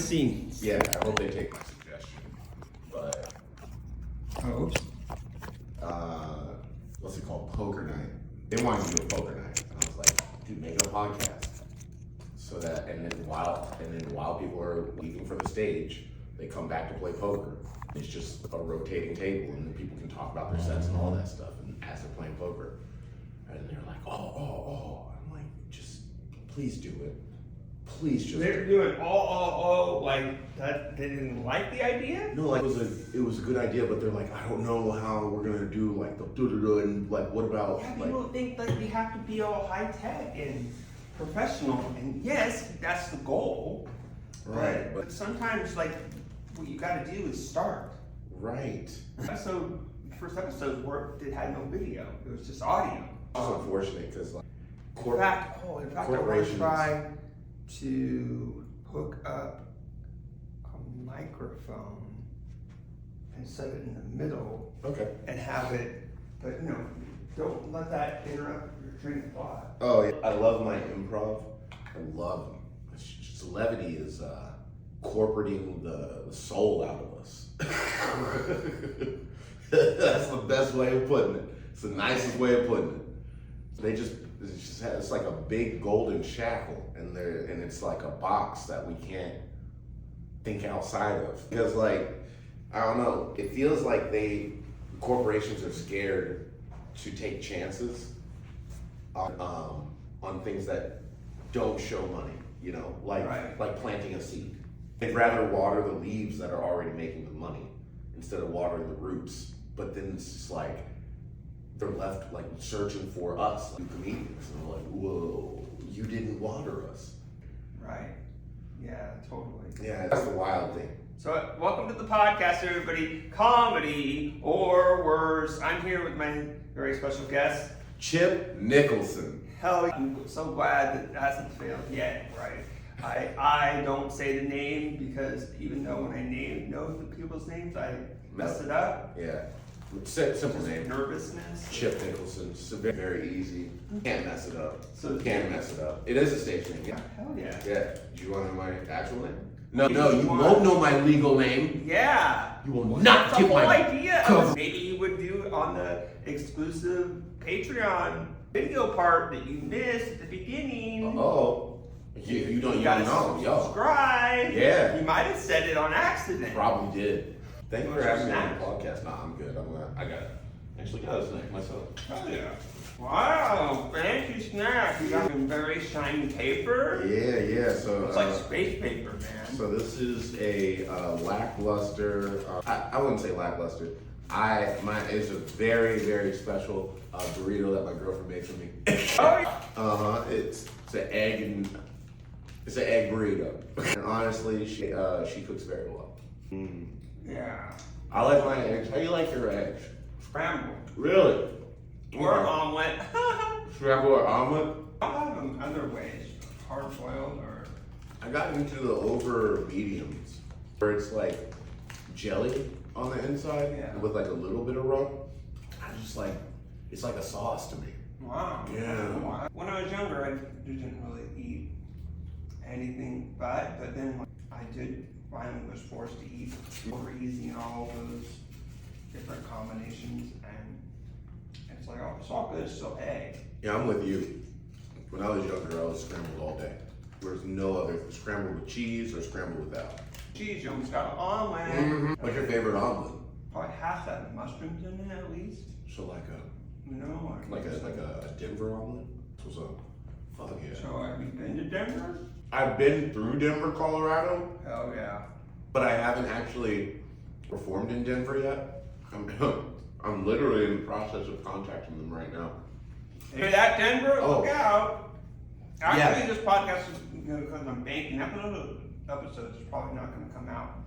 scenes. Yeah, I hope they take my suggestion. But Oops. what's it called? Poker night. They wanted to do a poker night, and I was like, dude, make it a podcast. So that, and then while people are leaving for the stage, they come back to play poker. It's just a rotating table, and then people can talk about their sets and all that stuff, and as they're playing poker, and they're like, oh. I'm like, just please do it. Please just. They're doing like that. They didn't like the idea. No, like it was a good idea, but they're like, I don't know how we're gonna do like the do and like what about Yeah, like. people think like we have to be all high tech and professional, and yes, that's the goal. Right, But sometimes like what you got to do is start. Right. First episode it had no video; it was just audio. It's unfortunate because like In fact, I want to corporations. try to hook up a microphone and set it in the middle Okay. and have it, but don't let that interrupt your train of thought. Oh, yeah. I love my improv. I love them. Levity is corporating the soul out of us. That's the best way of putting it. It's the nicest way of putting it. It's like a big golden shackle, and it's like a box that we can't think outside of. Because like, I don't know, it feels like corporations are scared to take chances on things that don't show money, like planting a seed. They'd rather water the leaves that are already making the money instead of watering the roots. But then it's just like, they're left like searching for us, like comedians, and they're like, whoa, you didn't water us. Right. Yeah, totally. Yeah, that's the wild thing. So, welcome to the podcast, everybody. Comedy or worse. I'm here with my very special guest, Chip Nicholson. Hell, I'm so glad that it hasn't failed yet, right? I don't say the name because even though when I know the people's names, I mess it up. Yeah. Simple Just name. nervousness. Chip Nicholson. It's very, very easy. Can't mess it up. So Can't mess it up. It is a stage name. Yeah. Hell yeah. Yeah. Do you want to know my actual name? No, you won't know my legal name. Yeah. You will not get my idea. Maybe you would do it on the exclusive Patreon video part that you missed at the beginning. You don't even gotta know. Yo. Subscribe. Yeah. You might have said it on accident. Probably did. Thank you for having me on Snacks? the podcast. Nah, I'm good. I got it. Actually got a snack myself. Oh yeah. Wow, fancy snack. You got some very shiny paper. Yeah. So It's like space paper, man. So this is a lackluster. I wouldn't say lackluster. It's a very, very special burrito that my girlfriend makes for me. Oh yeah. It's an egg it's an egg burrito. And honestly, she cooks very well. Yeah. I like my eggs. How do you like your eggs? Scrambled. Really? Or omelet. Scrambled or omelet? I'll have them other ways. Hard boiled or. I got into the over mediums where it's like jelly on the inside with like a little bit of rub. I just like, it's like a sauce to me. Wow. Yeah. When I was younger, I didn't really eat anything but then I did finally was forced to eat over easy and all those different combinations, and it's like, oh, it's all good, it's still egg. Yeah, I'm with you. When I was younger, I was scrambled all day. There's no other scrambled with cheese or scrambled without. Cheese, you almost got an omelet. What's your favorite omelet? Probably half that mushrooms in it at least. So like a Denver omelet? What's up? Fuck yeah. So have you been to Denver? I've been through Denver, Colorado. Hell yeah. But I haven't actually performed in Denver yet. I'm literally in the process of contacting them right now. Hey, that Denver, look out. Actually, Yeah. this podcast is, because I'm banking episodes is probably not going to come out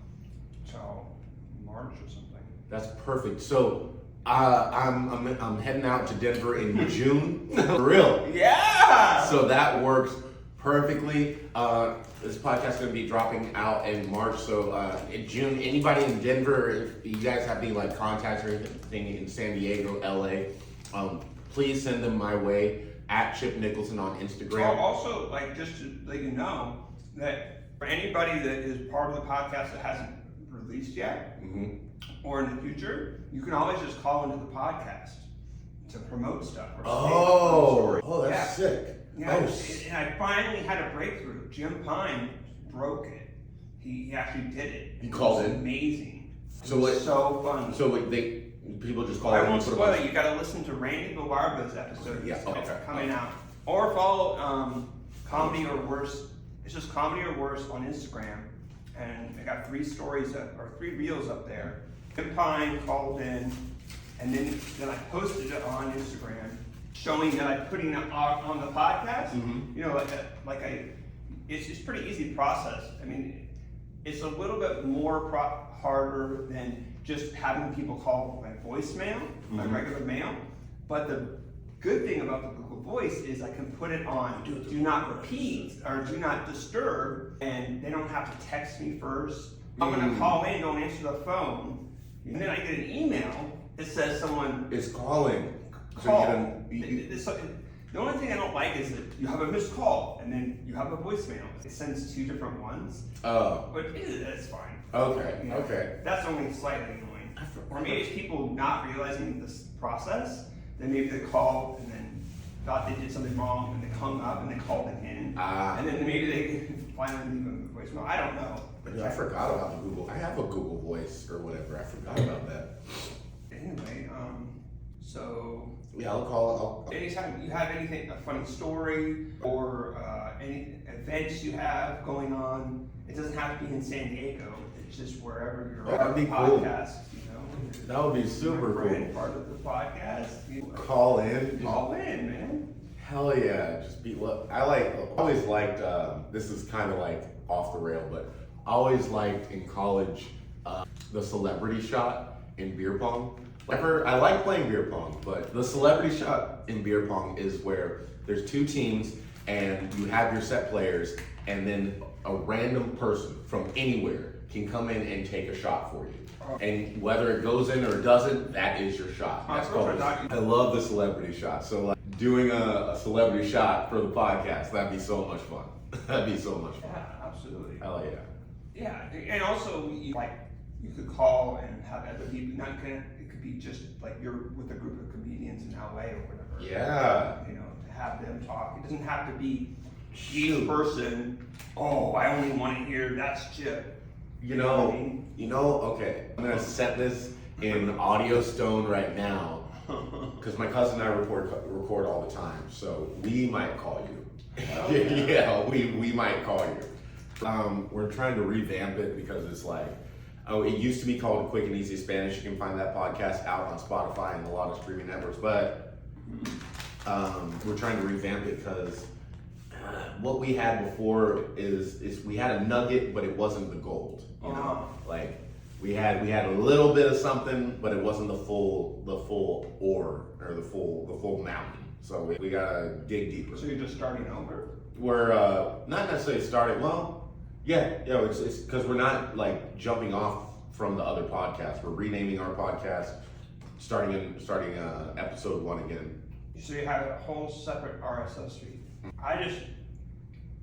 until March or something. That's perfect. So I'm heading out to Denver in June. For real. Yeah. So that works perfectly. This podcast is going to be dropping out in March. So in June, anybody in Denver, if you guys have any like contacts or anything in San Diego, LA, please send them my way at Chip Nicholson on Instagram. Also, like, just to let you know that For anybody that is part of the podcast that hasn't released yet, or in the future, you can always just call into the podcast to promote stuff. Or that's sick. Yeah, and I finally had a breakthrough. Jim Pine broke it. He actually did it. He called in? Amazing. So it's so fun. So people just call I in. won't spoil it. You got to listen to Randy Bawarba's episode. Yeah, It's coming out. Or follow Comedy or Worse. It's just Comedy or Worse on Instagram, and I got 3 stories or 3 reels up there. Jim Pine called in, and then I posted it on Instagram, showing that I'm putting it on the podcast. You know, it's pretty easy process. I mean, it's a little bit more harder than just having people call my voicemail, my regular mail. But the good thing about the Google Voice is I can put it on do not repeat or do not disturb, and they don't have to text me first. I'm gonna call in, don't answer the phone, and then I get an email that says someone is calling. Call. The only thing I don't like is that you have a missed call and then you have a voicemail. It sends 2 different ones. Oh. But that's fine. Okay. You know, Okay. That's only slightly annoying. Or maybe it's people not realizing this process. Then maybe they call and then thought they did something wrong and they hung up and they called again. And then maybe they finally leave them a voicemail. I don't know. I forgot about the Google. I have a Google Voice or whatever. I forgot about that. Anyway, so yeah, I'll call. Anytime you have anything, a funny story or any events you have going on, it doesn't have to be in San Diego. It's just wherever you're on the podcast. You know, that would be super cool. Part of the podcast. Call in. Call in, man. Hell yeah! Just be. I always liked. This is kind of like off the rail, but I always liked in college the celebrity shot in beer pong. I like playing beer pong, but the celebrity shot in beer pong is where there's 2 teams and you have your set players, and then a random person from anywhere can come in and take a shot for you. And whether it goes in or doesn't, that is your shot. That's called. I love the celebrity shot. So like doing a celebrity shot for the podcast, that'd be so much fun. That'd be so much fun. Yeah, absolutely. Hell yeah. Yeah, and also you could call and have other people. It could be just like you're with a group of comedians in LA or whatever. Yeah. You know, to have them talk. It doesn't have to be each person. Oh, I only want to hear that's Chip. You know, okay, I'm gonna set this in audio stone right now, because my cousin and I record all the time, so we might call you. Yeah, we might call you. We're trying to revamp it because it's like, it used to be called Quick and Easy Spanish. You can find that podcast out on Spotify and a lot of streaming networks, but we're trying to revamp it because what we had before is we had a nugget, but it wasn't the gold. You know, like we had a little bit of something, but it wasn't the full ore or the full mountain. So we gotta dig deeper. So you're just starting over? We're not necessarily starting. Well, yeah, it's because we're not like jumping off from the other podcasts. We're renaming our podcast, starting episode 1 again. So you have a whole separate RSS feed. I just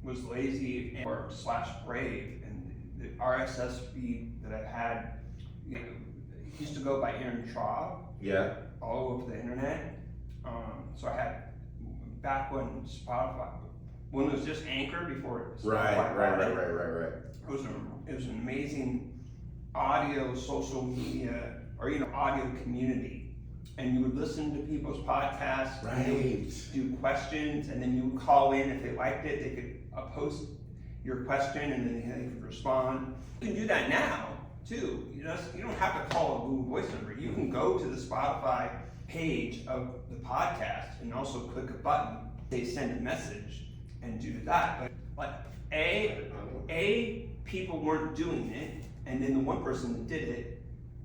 was lazy or / brave, and the RSS feed that I've had, used to go by Aaron Trahan. Yeah. All over the internet. So I had back when Spotify, when it was just Anchor before Spotify. Right. It was an amazing audio, social media, or audio community. And you would listen to people's podcasts, right. And you would do questions, and then you would call in if they liked it. They could post your question, and then they could respond. You can do that now too. You don't have to call a Google Voice number. You can go to the Spotify page of the podcast and also click a button. They send a message and do that. But people weren't doing it, and then the one person that did it,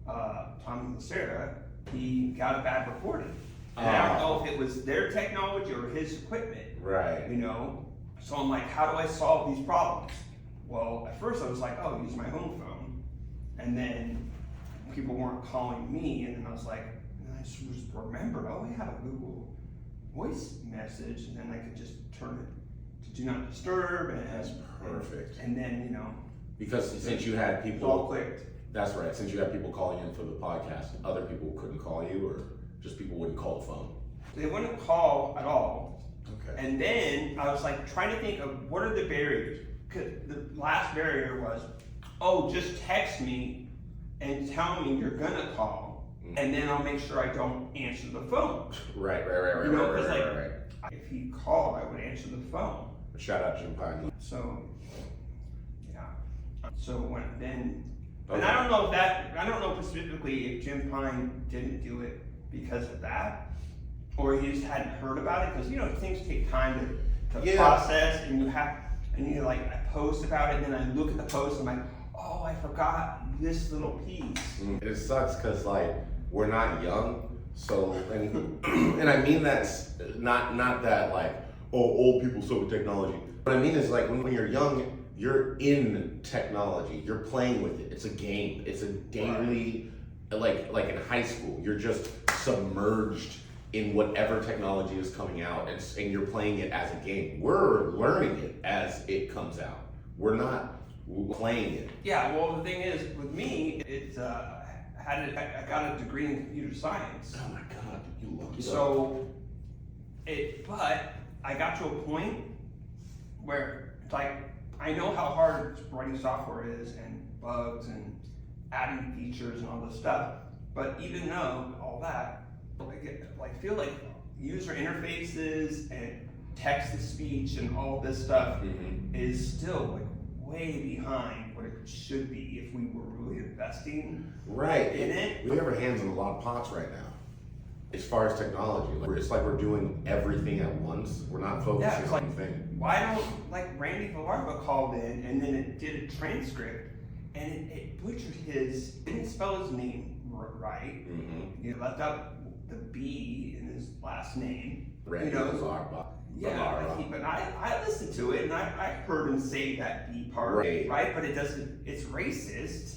Tommy Lacerda, he got a bad reporting. And I don't know if it was their technology or his equipment. Right. So I'm like, how do I solve these problems? Well, at first I was like, use my home phone. And then people weren't calling me, and then I was like, and I just remembered, I have a Google Voice message, and then I could just turn it do not disturb, and That's perfect. And then, Because since you had it's all people, clicked. that's right, since you had people calling in for the podcast, other people couldn't call you, or just people wouldn't call the phone? They wouldn't call at all. Okay. And then I was like trying to think of what are the barriers. Cause the last barrier was, oh, just text me and tell me you're gonna call, and then I'll make sure I don't answer the phone. Right. If he called, I would answer the phone. Shout out Jim Pine. So, yeah. So and Okay. I don't know specifically if Jim Pine didn't do it because of that, or he just hadn't heard about it, because things take time to process, and I post about it, and then I look at the post, and I'm like, oh, I forgot this little piece. It sucks because we're not young, so and I mean that's not that old people suck with technology. What I mean is when you're young, you're in technology, you're playing with it. It's a game. It's a daily, like in high school, you're just submerged in whatever technology is coming out, and you're playing it as a game. We're learning it as it comes out. We're not playing it. Yeah, well, the thing is, with me, I got a degree in computer science. Oh my God, you lucky. So, but I got to a point where it's I know how hard writing software is, and bugs, and adding features, and all this stuff. But even though all that, I feel like user interfaces and text-to-speech and all this stuff is still way behind what it should be if we were really investing in it. We have our hands in a lot of pots right now as far as technology. It's like we're doing everything at once. We're not focusing on one thing. Why don't Randy Villarba called in, and then it did a transcript, and it butchered didn't spell his name right. He left out the B in his last name. Randy Villarba. Yeah, but I listened to it, and I heard him say that B part, right? But it doesn't. It's racist.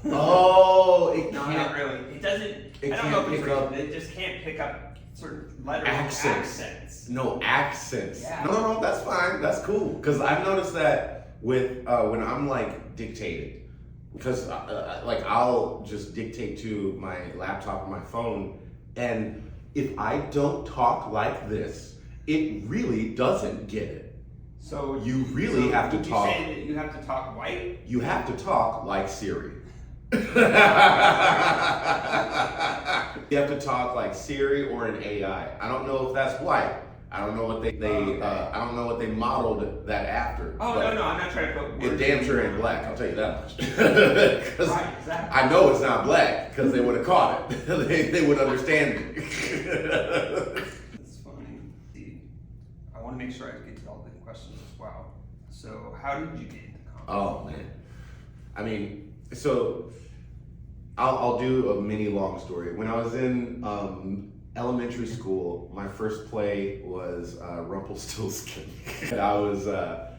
Oh, no, not really. It doesn't. I don't know if it's racist. It just can't pick up certain letters. Accents. No accents. Yeah. No, that's fine. That's cool. Because I've noticed that with when I'm dictating, because I'll just dictate to my laptop or my phone, and if I don't talk like this, it really doesn't get it. So you really have to talk. You say that you have to talk white? You have to talk like Siri. You have to talk like Siri or an AI. I don't know if that's white. I don't know what they I don't know what they modeled that after. Oh no, I'm not trying to put words. It damn sure ain't black. I'll tell you that much. Right, exactly. I know it's not black because they would have caught it. they would understand it. I want to make sure I get to all the questions as well. So, how did you get into comedy? Oh man, I mean, so I'll do a mini long story. When I was in elementary school, my first play was Rumpelstiltskin. And I was the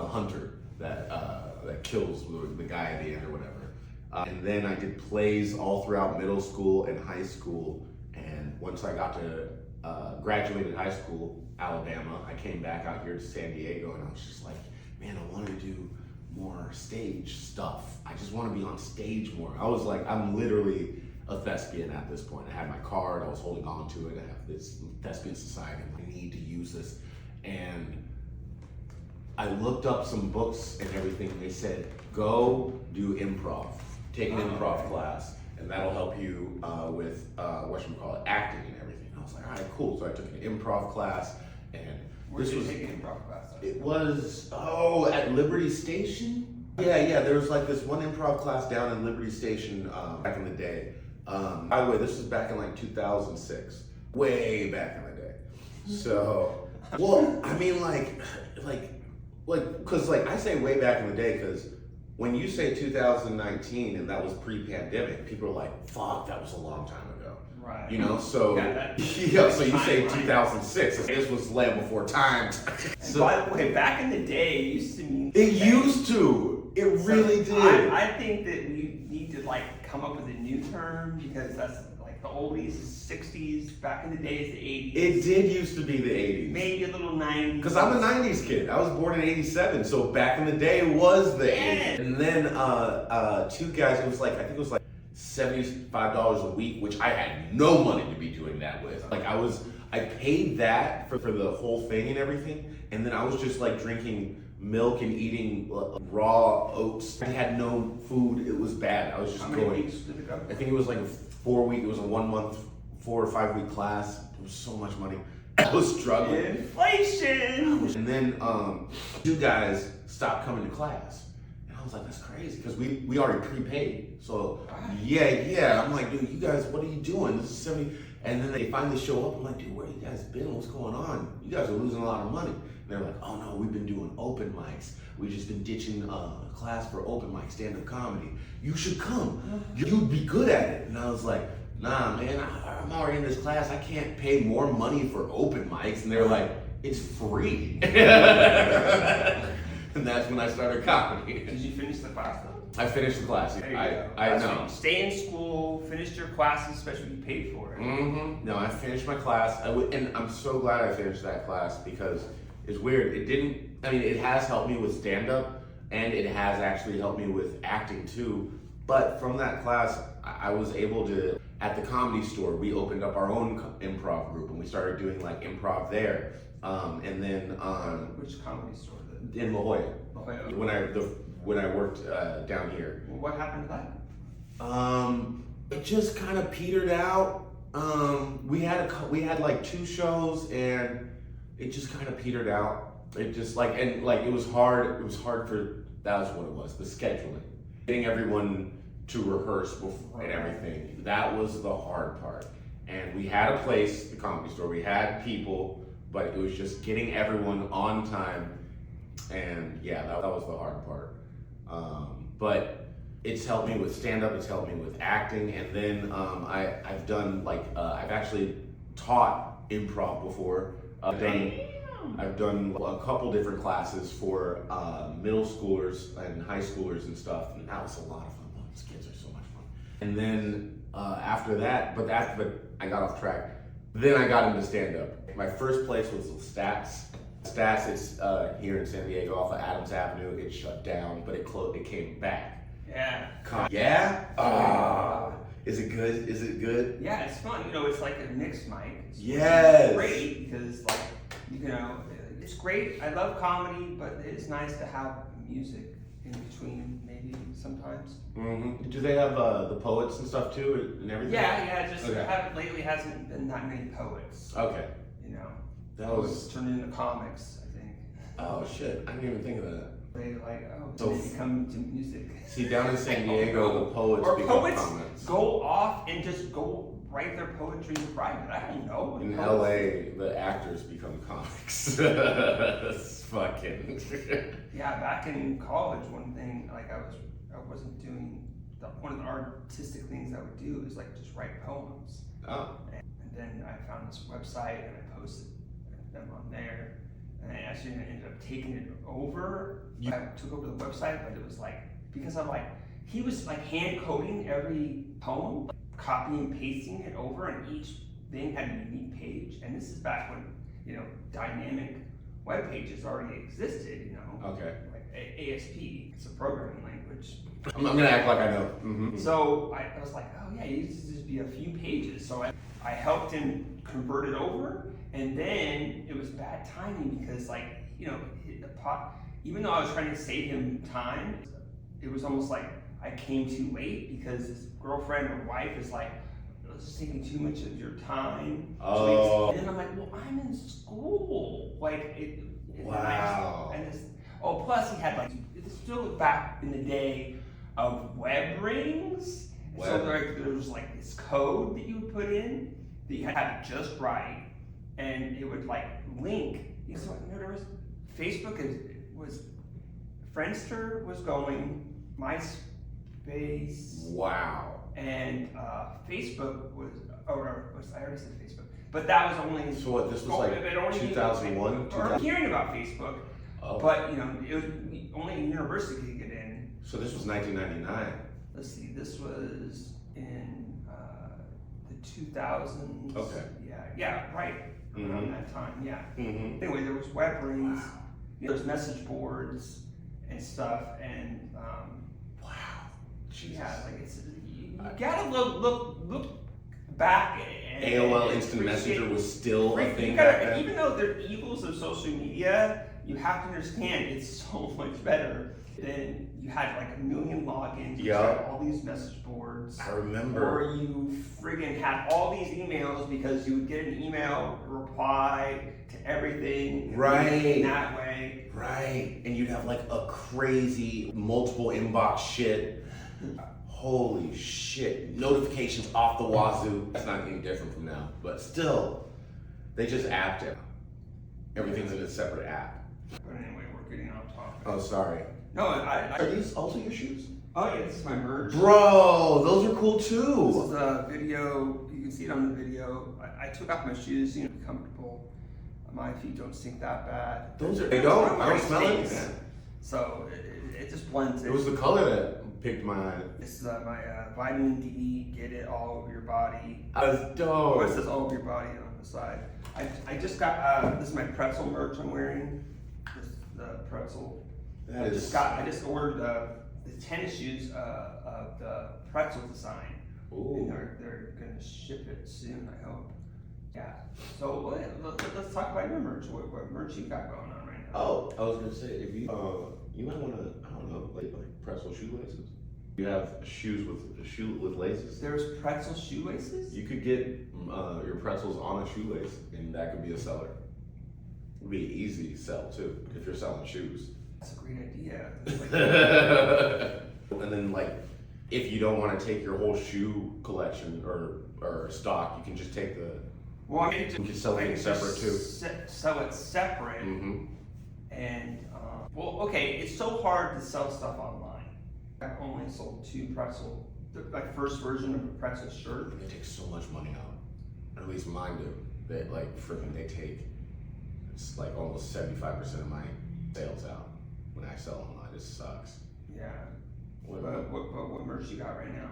hunter that kills the guy at the end or whatever. And then I did plays all throughout middle school and high school. And once I got to graduated high school, Alabama, I came back out here to San Diego, and I was just like, man, I want to do more stage stuff. I just want to be on stage more. I was like, I'm literally a thespian at this point. I had my card, I was holding on to it. I have this thespian society, I need to use this. And I looked up some books and everything. They said, go do improv, take an improv class, and that'll help you with acting and everything. I was like, all right, cool. So I took an improv class, and Where did you take an improv class? It was at Liberty Station. Yeah. There was this one improv class down in Liberty Station back in the day. By the way, this was back in 2006, way back in the day. So, well, I mean, because I say way back in the day because when you say 2019 and that was pre-pandemic, people are like, fuck, that was a long time ago. Right. So so you say 2006. This was land before time. So, by the way, back in the day, it used to mean. It used to. It really did. I think that we need to come up with a new term because that's the oldies, the 60s, back in the days, the 80s. It did used to be the 80s. Maybe a little 90s. Because I'm a 90s kid. I was born in 87, so back in the day it was the 80s. And then two guys, it was like, I think it was like $75 a week, which I had no money to be doing that with. Like I paid that for the whole thing and everything, and then I was just like drinking milk and eating raw oats. I had no food. It was bad. I was just How many weeks did it go? I think it was like a 4-week. It was a 1 month, 4 or 5 week class. It was so much money. I was struggling. Inflation. And then two guys stopped coming to class. And I was like, that's crazy, because we already prepaid. So yeah. I'm like, dude, you guys, what are you doing? This is 70. And then they finally show up. I'm like, dude, where you guys been? What's going on? You guys are losing a lot of money. And they're like, oh no, we've been doing open mics. We've just been ditching class for open mic stand-up comedy. You should come. You'd be good at it. And I was like, nah, man, I'm already in this class. I can't pay more money for open mics. And they're like, it's free. And that's when I started comedy. Did you finish the class though? I finished the class. There you I go. know. Stay in school, finished your classes, especially you paid for it. Mm-hmm. No, I finished my class. And I'm so glad I finished that class, because it's weird. It has helped me with stand-up, and it has actually helped me with acting too. But from that class, I was able to, at the Comedy Store, we opened up our own improv group, and we started doing like improv there. And then Which Comedy Store? In La Jolla. La Jolla. When I worked down here. Well, what happened to that? It just kind of petered out. We had like 2 shows, and it just kind of petered out. It just it was hard. It was hard for, that was what it was, the scheduling, getting everyone to rehearse before and everything. That was the hard part. And we had a place, the Comedy Store. We had people, but it was just getting everyone on time. And yeah, that was the hard part. But it's helped me with stand-up, it's helped me with acting, and then I've done I've actually taught improv before. I've done a couple different classes for middle schoolers and high schoolers and stuff, and that was a lot of fun. These kids are so much fun. And then after that, but I got off track. Then I got into stand-up. My first place was Stats. Stats is here in San Diego off of Adams Avenue. It shut down, but it came back. Yeah. Yeah? Is it good? Is it good? Yeah, it's fun. It's like a mixed mic. Yes. It's great because, it's great. I love comedy, but it's nice to have music in between, maybe sometimes. Mm-hmm. Do they have the poets and stuff too, and everything? Yeah. Just lately hasn't been that many poets. Okay. That was turned into comics, I think. Oh shit! I didn't even think of that. They they come to music. See, down in San Diego, the poets or become poets comics. Go off and just go write their poetry private. I don't know. In LA, the actors become comics. It's fucking. Yeah, back in college, one thing I wasn't doing. One of the artistic things I would do is just write poems. Oh. And then I found this website and I posted them on there, and I actually ended up taking it over. I took over the website, but it was because he was hand coding every poem, copying and pasting it over, and each thing had a unique page. And this is back when dynamic web pages already existed. Okay. Like ASP, it's a programming language. I'm gonna act like I know. Mm-hmm. So I was like, oh yeah, it used to just be a few pages. So I helped him convert it over. And then it was bad timing because even though I was trying to save him time, it was almost like I came too late because his girlfriend or wife is like, this is taking too much of your time. Oh. And then I'm like, well, I'm in school. Wow. Plus he had it's still back in the day of web rings. So there was this code that you would put in that you had to just write. And it would link. So Facebook was Friendster was going, MySpace. Wow. And Facebook was. I already said Facebook, but that was only. So what? This was 2001. Or hearing about Facebook, but it was only university could get in. So this was 1999. Let's see. This was in the 2000s. Okay. Yeah, right around Mhm. that time, yeah. Mm-hmm. Anyway, there was web rings, Wow. there's message boards and stuff, and Wow. Jesus. yeah, like you gotta look back and AOL Instant appreciate- Messenger was still a you thing gotta- back then. Even though they're evils of social media, you have to understand it's so much better than you had like a million logins, you Yeah. had all these message boards. I remember. Or you friggin' had all these emails because you would get an email reply to everything. Right. That way. Right. And you'd have like a crazy multiple inbox shit. Holy shit. Notifications off the wazoo. That's not any different from now. But still, they just apped it. Everything's in a separate app. But anyway, we're getting off topic. Oh, sorry. No, Are these also your shoes? oh yeah, this is my merch. Bro, those are cool This too. is a video, you can see it on the video. I took off my shoes, you know, to be comfortable. My feet don't stink that bad. Those are, they don't. I don't Wearing smell it. skates. So it just blends in. It was the color that picked my eye. This is my vitamin D, get it all over your body. That's dope. Or it says all over your body on the side. I just got, this is my pretzel merch I'm wearing. This is the pretzel. That I is. just ordered the tennis shoes of the pretzel design. And Ooh. they're gonna ship it soon, I hope. Yeah. So let's talk about your merch. What merch you got going on right now? Oh, I was gonna say if you you might want to I don't know like pretzel shoelaces. You have shoes with laces. There's pretzel shoelaces? You could get your pretzels on a shoelace, and that could be a seller. It'd be an easy sell too if you're selling shoes. That's a great idea. And then like, if you don't want to take your whole shoe collection or stock, you can just take the. Well, I mean, You can sell things separate too. Sell it separate. Mm-hmm. And well, okay, it's so hard to sell stuff online. I've only sold 2 pretzel, my first version of a pretzel shirt. They take so much money out. Or at least mine do. They like freaking they take. It's like almost 75% of my sales out when I sell online. It sucks. Yeah. What, But what merch you got right now?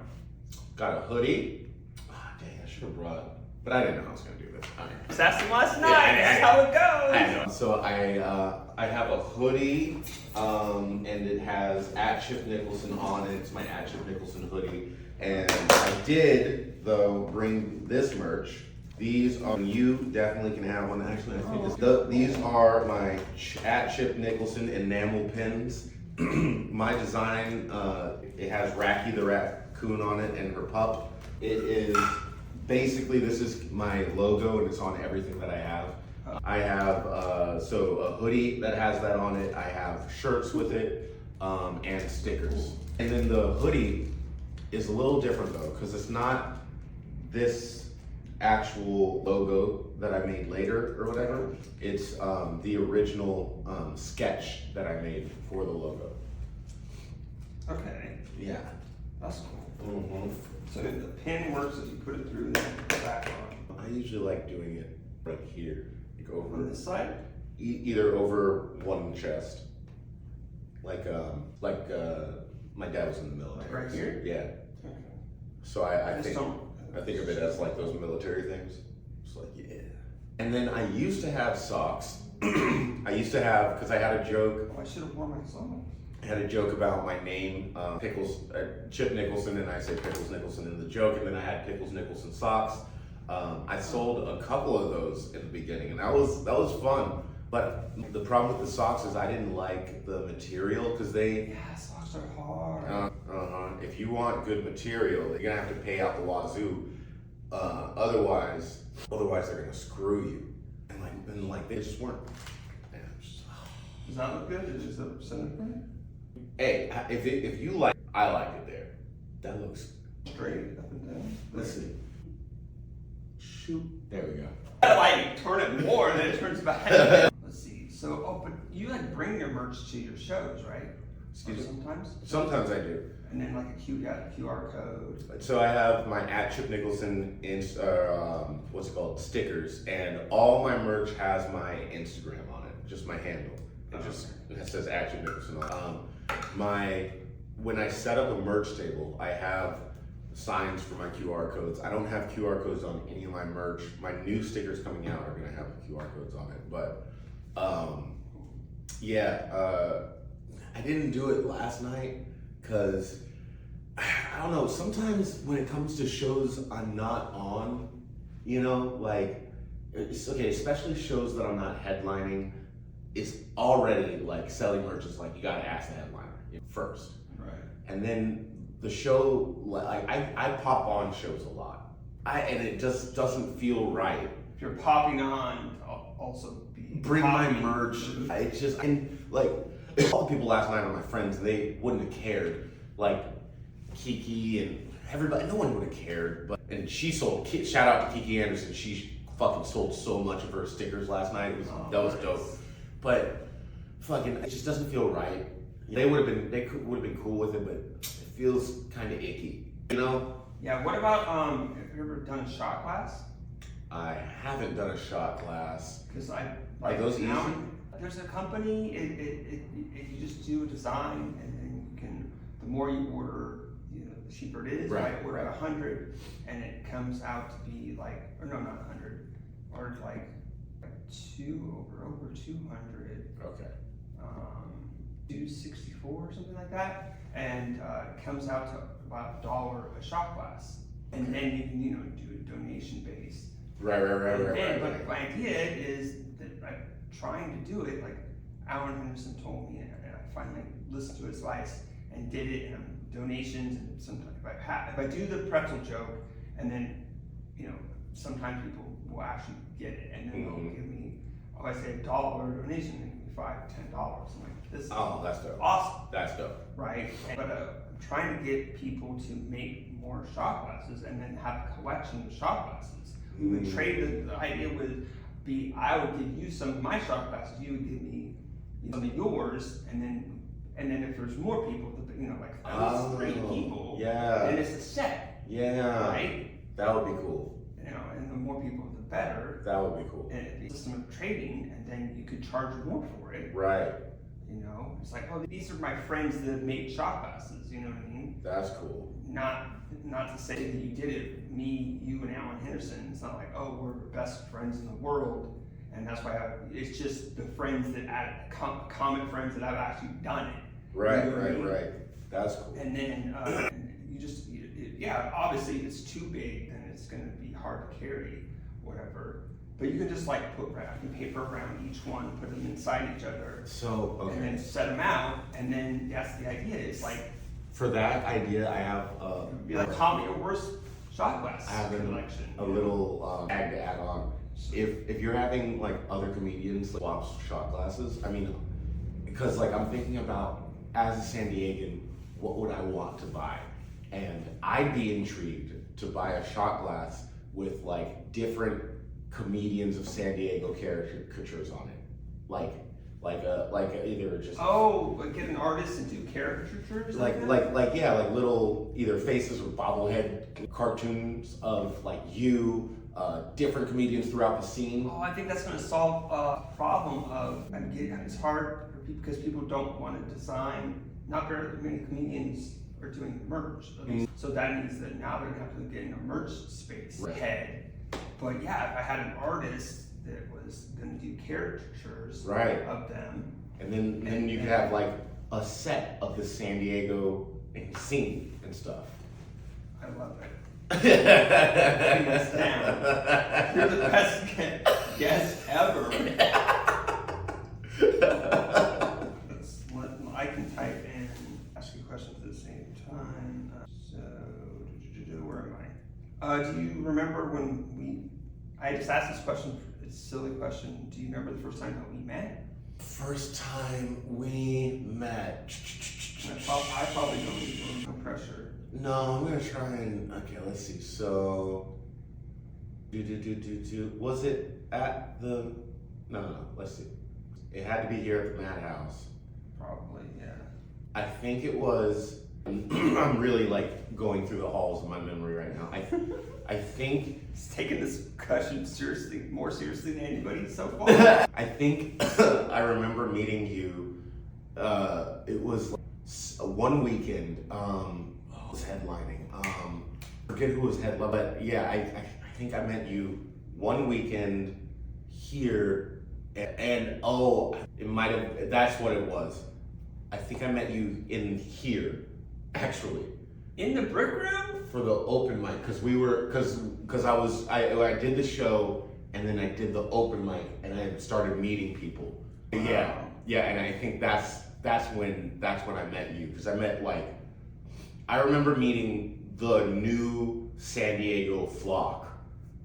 got a hoodie. Ah, dang, I should have brought. But I didn't know I was gonna do this. So that's the last night. Yeah, That's how it goes. I know. So I have a hoodie, and it has @Chip Nicholson on it. It's my @Chip Nicholson hoodie, and I did though bring this merch. These are you definitely can have one. Actually, I think these are my @Chip Nicholson enamel pins. My design, it has Racky the raccoon on it and her pup. It is. Basically, this is my logo, and it's on everything that I have. I have so a hoodie that has that on it. I have shirts with it, and stickers. And then the hoodie is a little different though, because it's not this actual logo that I made later or whatever. It's the original sketch that I made for the logo. Okay, Yeah. that's cool. Mm-hmm. So the pin works if you put it through and then put it back on. I usually like doing it right here, like over. On this side? Either over one chest, like my dad was in the military. Like right here? Yeah. Okay. So I just think don't- I think of it as like those military things. It's like yeah. And then I used to have socks. I used to have because I had a joke. Oh, I should have worn my socks. I had a joke about my name, Chip Nicholson, and I say Pickles Nicholson in the joke, and then I had Pickles Nicholson socks. I sold a couple of those in the beginning, and that was fun. But the problem with the socks is I didn't like the material because they. Yeah, socks are hard. If you want good material, you're gonna have to pay out the wazoo. Otherwise they're gonna screw you. And like they just weren't. And I'm just, Does that look good? Is it just a center print? hey, if you like, I like it there. That looks. Straight up and down. Let's see. Shoot. There we go. Like turn it more and then it turns back. Let's see. So, but you like bring your merch to your shows, right? Excuse me. Sometimes. Sometimes I do. And then like a QR code. So I have my @Chip Nicholson what's it called, stickers, and all my merch has my Instagram on it, just my handle. It says @Chip Nicholson on it. When I set up a merch table, I have signs for my QR codes. I don't have QR codes on any of my merch. My new stickers coming out are gonna have QR codes on it, but I didn't do it last night because I don't know. Sometimes when it comes to shows I'm not on, you know, like it's okay, especially shows that I'm not headlining. It's already like selling merch is like you gotta ask the headliner first, Right. and then the show. Like I pop on shows a lot, and it just doesn't feel right. If you're popping on, I'll also be Bring my popping. merch. It's just, and like all the people last night are my friends. They wouldn't have cared. Like Kiki and everybody, no one would have cared. But and she sold. Shout out to Kiki Anderson. She fucking sold so much of her stickers last night. That was dope. But fucking, it just doesn't feel right. They would have been cool with it, but it feels kind of icky, you know? Yeah. What about have you ever done a shot class? I haven't done a shot class. Because I Are those easy? There's a company. You just do a design, and then you can. The more you order, the cheaper it is. Right. I order 100, and it comes out to be like, or no, not 100, or like over 200. Okay. 264 or something like that, and it comes out to about $1 a shot glass, and then you can do a donation base. Right. But my idea is that I'm trying to do it like Aaron Henderson told me, and I finally listened to his advice and did it, and donations, and sometimes if I do the pretzel joke, and then sometimes people will actually get it, and then they'll give me, I say $1 donation, and give me $5, $10. I'm like, this is That's dope. awesome, That's dope. right? But I'm trying to get people to make more shot glasses and then have a collection of shot glasses. We would trade. The idea would be I would give you some of my shot glasses, you would give me some of yours, and then if there's more people, like at least 3 people, then it's a set. Yeah. Right? That would be cool. And the more people, the better. That would be cool. And it'd be a system of trading, and then you could charge more for it. Right. It's like, oh, these are my friends that make shot glasses. You know what I mean? That's cool. Not to say that you did it, me, you, and Alan Henderson. It's not like, oh, we're best friends in the world, and that's why it's just the friends that common friends that I've actually done it. Right, you know what I mean? right. That's cool. And then obviously if it's too big, then it's going to be hard to carry, whatever. But you can just like put wrapping paper around each one, put them inside each other, So, okay. and then set them out, and then that's the idea. It's like For that idea, I have be like call me your worst shot glass I have collection. a little tag to add on. If you're having like other comedians swap shot glasses, I mean, because like I'm thinking about as a San Diegan, what would I want to buy? And I'd be intrigued to buy a shot glass with like different comedians of San Diego caricatures on it, like either just like get an artist and do caricatures like little either faces or bobblehead cartoons of like you, different comedians throughout the scene. Oh, I think that's going to solve a problem of it's hard because people don't want to design. Not very many comedians are doing merch, so that means that now they're going to have to get in a merch space head. But yeah, if I had an artist that was going to do caricatures of them, and then you could have like a set of the San Diego scene and stuff. I love it. Hands down. You're the best guest ever. I can type in, ask you questions at the same time. Where am I? Do you remember when I just asked this question, it's a silly question. Do you remember the first time that we met? First time we met. I probably don't need no pressure. No, I'm gonna try and, okay, let's see. So, was it at the, no, let's see. It had to be here at the Madhouse. Probably, yeah. I think it was, I'm really like going through the halls of my memory right now. I think He's taking this question more seriously than anybody so far. I think I remember meeting you. It was like one weekend. I was headlining. forget who was head, but yeah, I think I met you one weekend here, and oh, it might have, that's what it was. I think I met you in here, actually. In the brick room? For the open mic, because I did the show, and then I did the open mic, and I started meeting people. Yeah, and I think that's when I met you, because I remember meeting the new San Diego flock.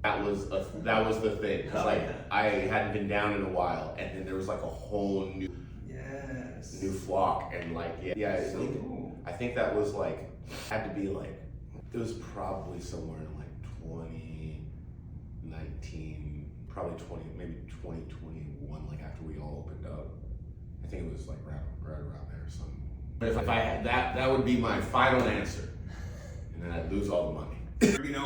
That was the thing, because I hadn't been down in a while, and then there was like a whole new flock, and So cool. I think that was had to be it was probably somewhere in 2019, probably 2021, after we all opened up. I think it was right around there or something. But if I had that would be my final answer, and then I'd lose all the money.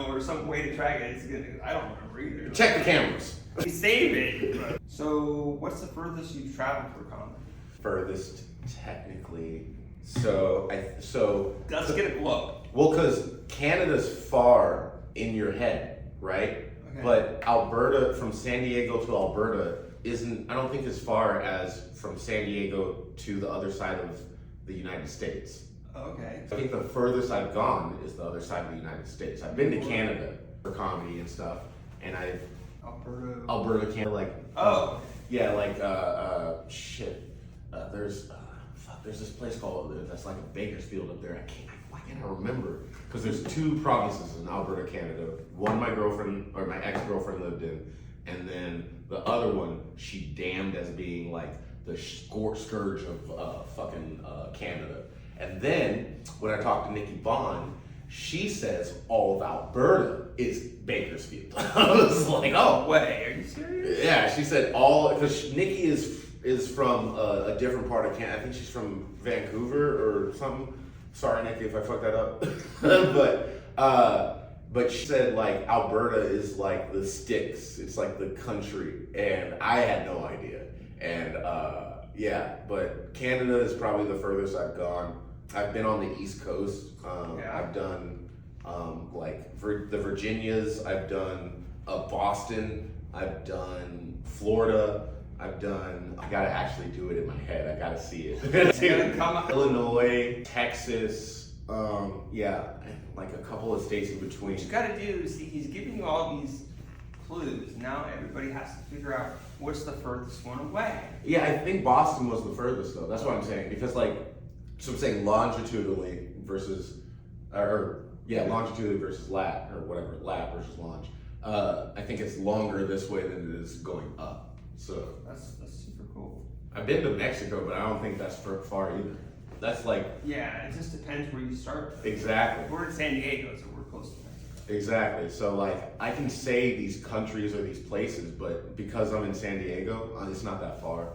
Or some way to track it. I don't remember either. Check the cameras. We save it. So, what's the furthest you've traveled for comedy? Furthest, technically. So Let's get a glow. Well, because Canada's far in your head, right? Okay. But Alberta, from San Diego to Alberta, I don't think as far as from San Diego to the other side of the United States. Okay. I think the furthest I've gone is the other side of the United States. I've been to Canada for comedy and stuff, and Alberta, Canada, there's this place that's like a Bakersfield up there. Why can't I remember? Because there's two provinces in Alberta, Canada. One my ex-girlfriend lived in, and then the other one she damned as being the scourge of Canada. And then when I talked to Nikki Bond, she says all of Alberta is Bakersfield. I was like, oh, way, are you serious? Yeah, she said because Nikki is from a different part of Canada. I think she's from Vancouver or something. Sorry, Nikki, if I fucked that up. But she said Alberta is the sticks. It's the country, and I had no idea. And but Canada is probably the furthest I've gone. I've been on the East Coast. I've done the Virginias. I've done Boston. I've done Florida. I gotta actually do it in my head. I gotta see it. Illinois, Texas, a couple of states in between. What you gotta do is, he's giving you all these clues. Now everybody has to figure out what's the furthest one away. Yeah, I think Boston was the furthest though. That's what I'm saying. Because so I'm saying longitudinally versus, longitudinally versus lat, or whatever, lat versus longe. I think it's longer this way than it is going up. So that's super cool. I've been to Mexico, but I don't think that's far either. That's it just depends where you start. Exactly. We're in San Diego, so we're close to Mexico. Exactly. So I can say these countries or these places, but because I'm in San Diego, it's not that far.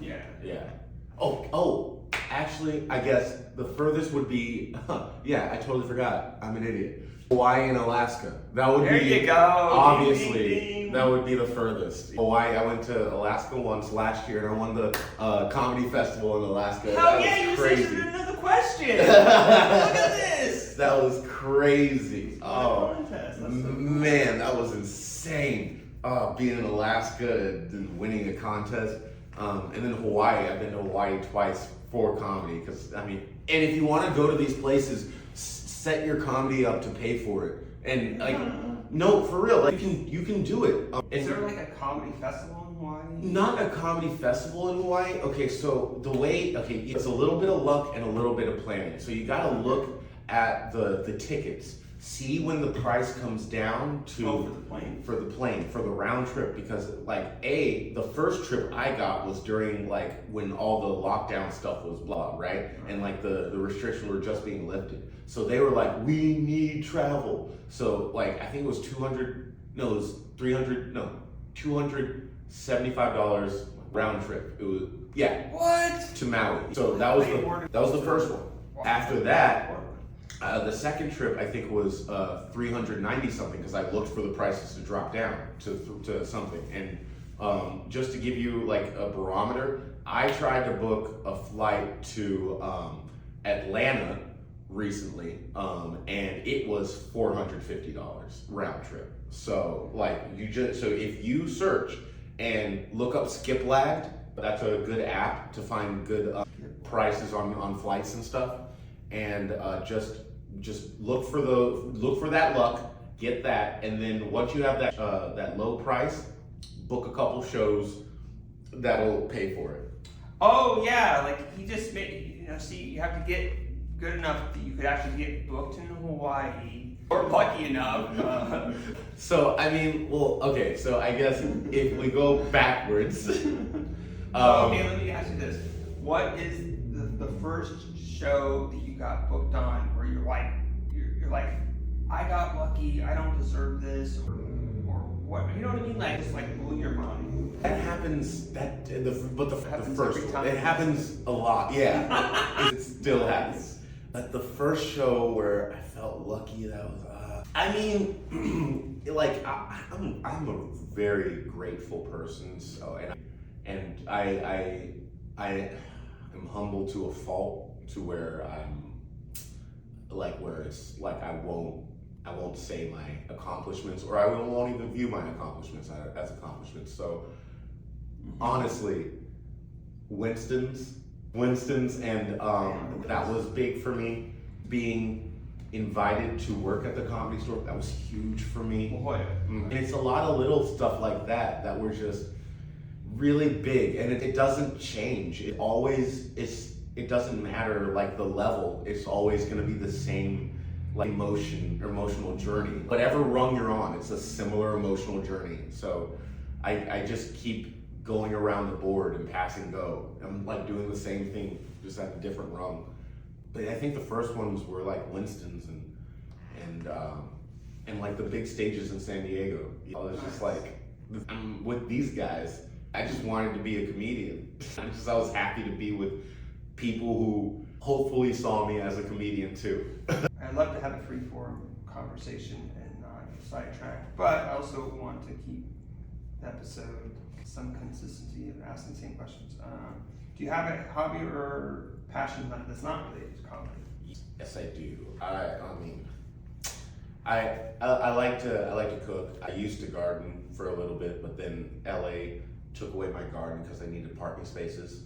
Yeah. Yeah. Oh. Actually, I guess the furthest would be. I totally forgot. I'm an idiot. Hawaii and Alaska. That would there be. You go. Obviously, ding, ding, ding. That would be the furthest. Hawaii. I went to Alaska once last year, and I won the comedy festival in Alaska. Hell yeah! You said you did another question. Look at this. That was crazy. Contest. So man, that was insane. Being in Alaska and winning a contest, and then Hawaii. I've been to Hawaii twice for comedy, and if you want to go to these places, set your comedy up to pay for it, and no, for real, you can do it. Is there a comedy festival in Hawaii? Not a comedy festival in Hawaii. Okay, so it's a little bit of luck and a little bit of planning. So you got to look at the tickets. See when the price comes down to for the round trip, because the first trip I got was during when all the lockdown stuff was blah, right? And the restrictions were just being lifted. So they were we need travel. So I think it was $275 round trip. It was What? to Maui. So that was the first one. After that, the second trip I think was 390 something, because I looked for the prices to drop down to something. And just to give you a barometer, I tried to book a flight to Atlanta recently, and it was $450 round trip. So like so if you search and look up Skip Lagged, that's a good app to find good prices on flights and stuff, and just look for that luck, get that, and then once you have that low price, book a couple shows that'll pay for it. Oh yeah, like he just made, see, you have to get good enough that you could actually get booked in Hawaii, or lucky enough. So I mean, well, okay, so I guess if we go backwards. Okay, let me ask you this: what is the first show that you got booked on where you're like, I got lucky, I don't deserve this, or what? You know what I mean? Like, just like blew your mind. That happens. The Happens first every one. time. It happens a lot. Yeah, it still happens. But the first show where I felt lucky, that was. I mean, like I'm a very grateful person. So and I am humble to a fault, to where I'm like, where it's like I won't say my accomplishments, or I won't even view my accomplishments as accomplishments. So honestly, Winston's, and that was big for me. Being invited to work at the Comedy Store, that was huge for me. Oh, yeah. And it's a lot of little stuff like that were just really big, and it doesn't change. It doesn't matter like the level. It's always going to be the same like emotional journey. Whatever rung you're on, it's a similar emotional journey. So I just keep going around the board and passing go. I'm like doing the same thing, just at a different rung. But I think the first ones were like Winston's and like the big stages in San Diego. I was just like, I'm with these guys. I just wanted to be a comedian. I was happy to be with people who hopefully saw me as a comedian too. I'd love to have a free-form conversation and not sidetrack, but I also want to keep the episode some consistency of asking the same questions. Do you have a hobby or passion that's not related to comedy? Yes, I do. I like to cook. I used to garden for a little bit, but then LA took away my garden because I needed parking spaces.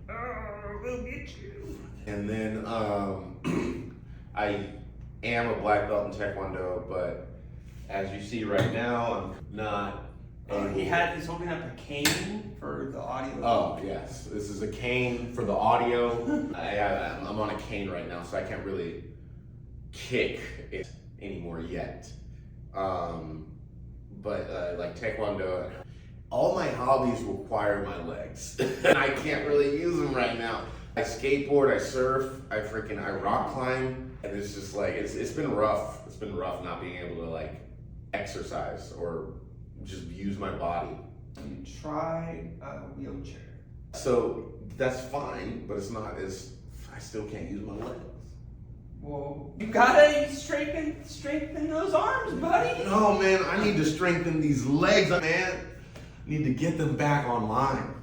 Oh, we'll get you. And then I am a black belt in Taekwondo, but as you see right now, I'm not. He's holding up a cane for the audio. Oh yes, this is a cane for the audio. I'm on a cane right now, so I can't really kick it anymore yet. But like Taekwondo, all my hobbies require my legs, and I can't really use them right now. I skateboard, I surf, I rock climb, and it's just like it's been rough. It's been rough not being able to like exercise or just use my body. You try a wheelchair. So that's fine, but it's not as, I still can't use my legs. Well, you gotta strengthen those arms, buddy. No, man, I need to strengthen these legs, man. I need to get them back online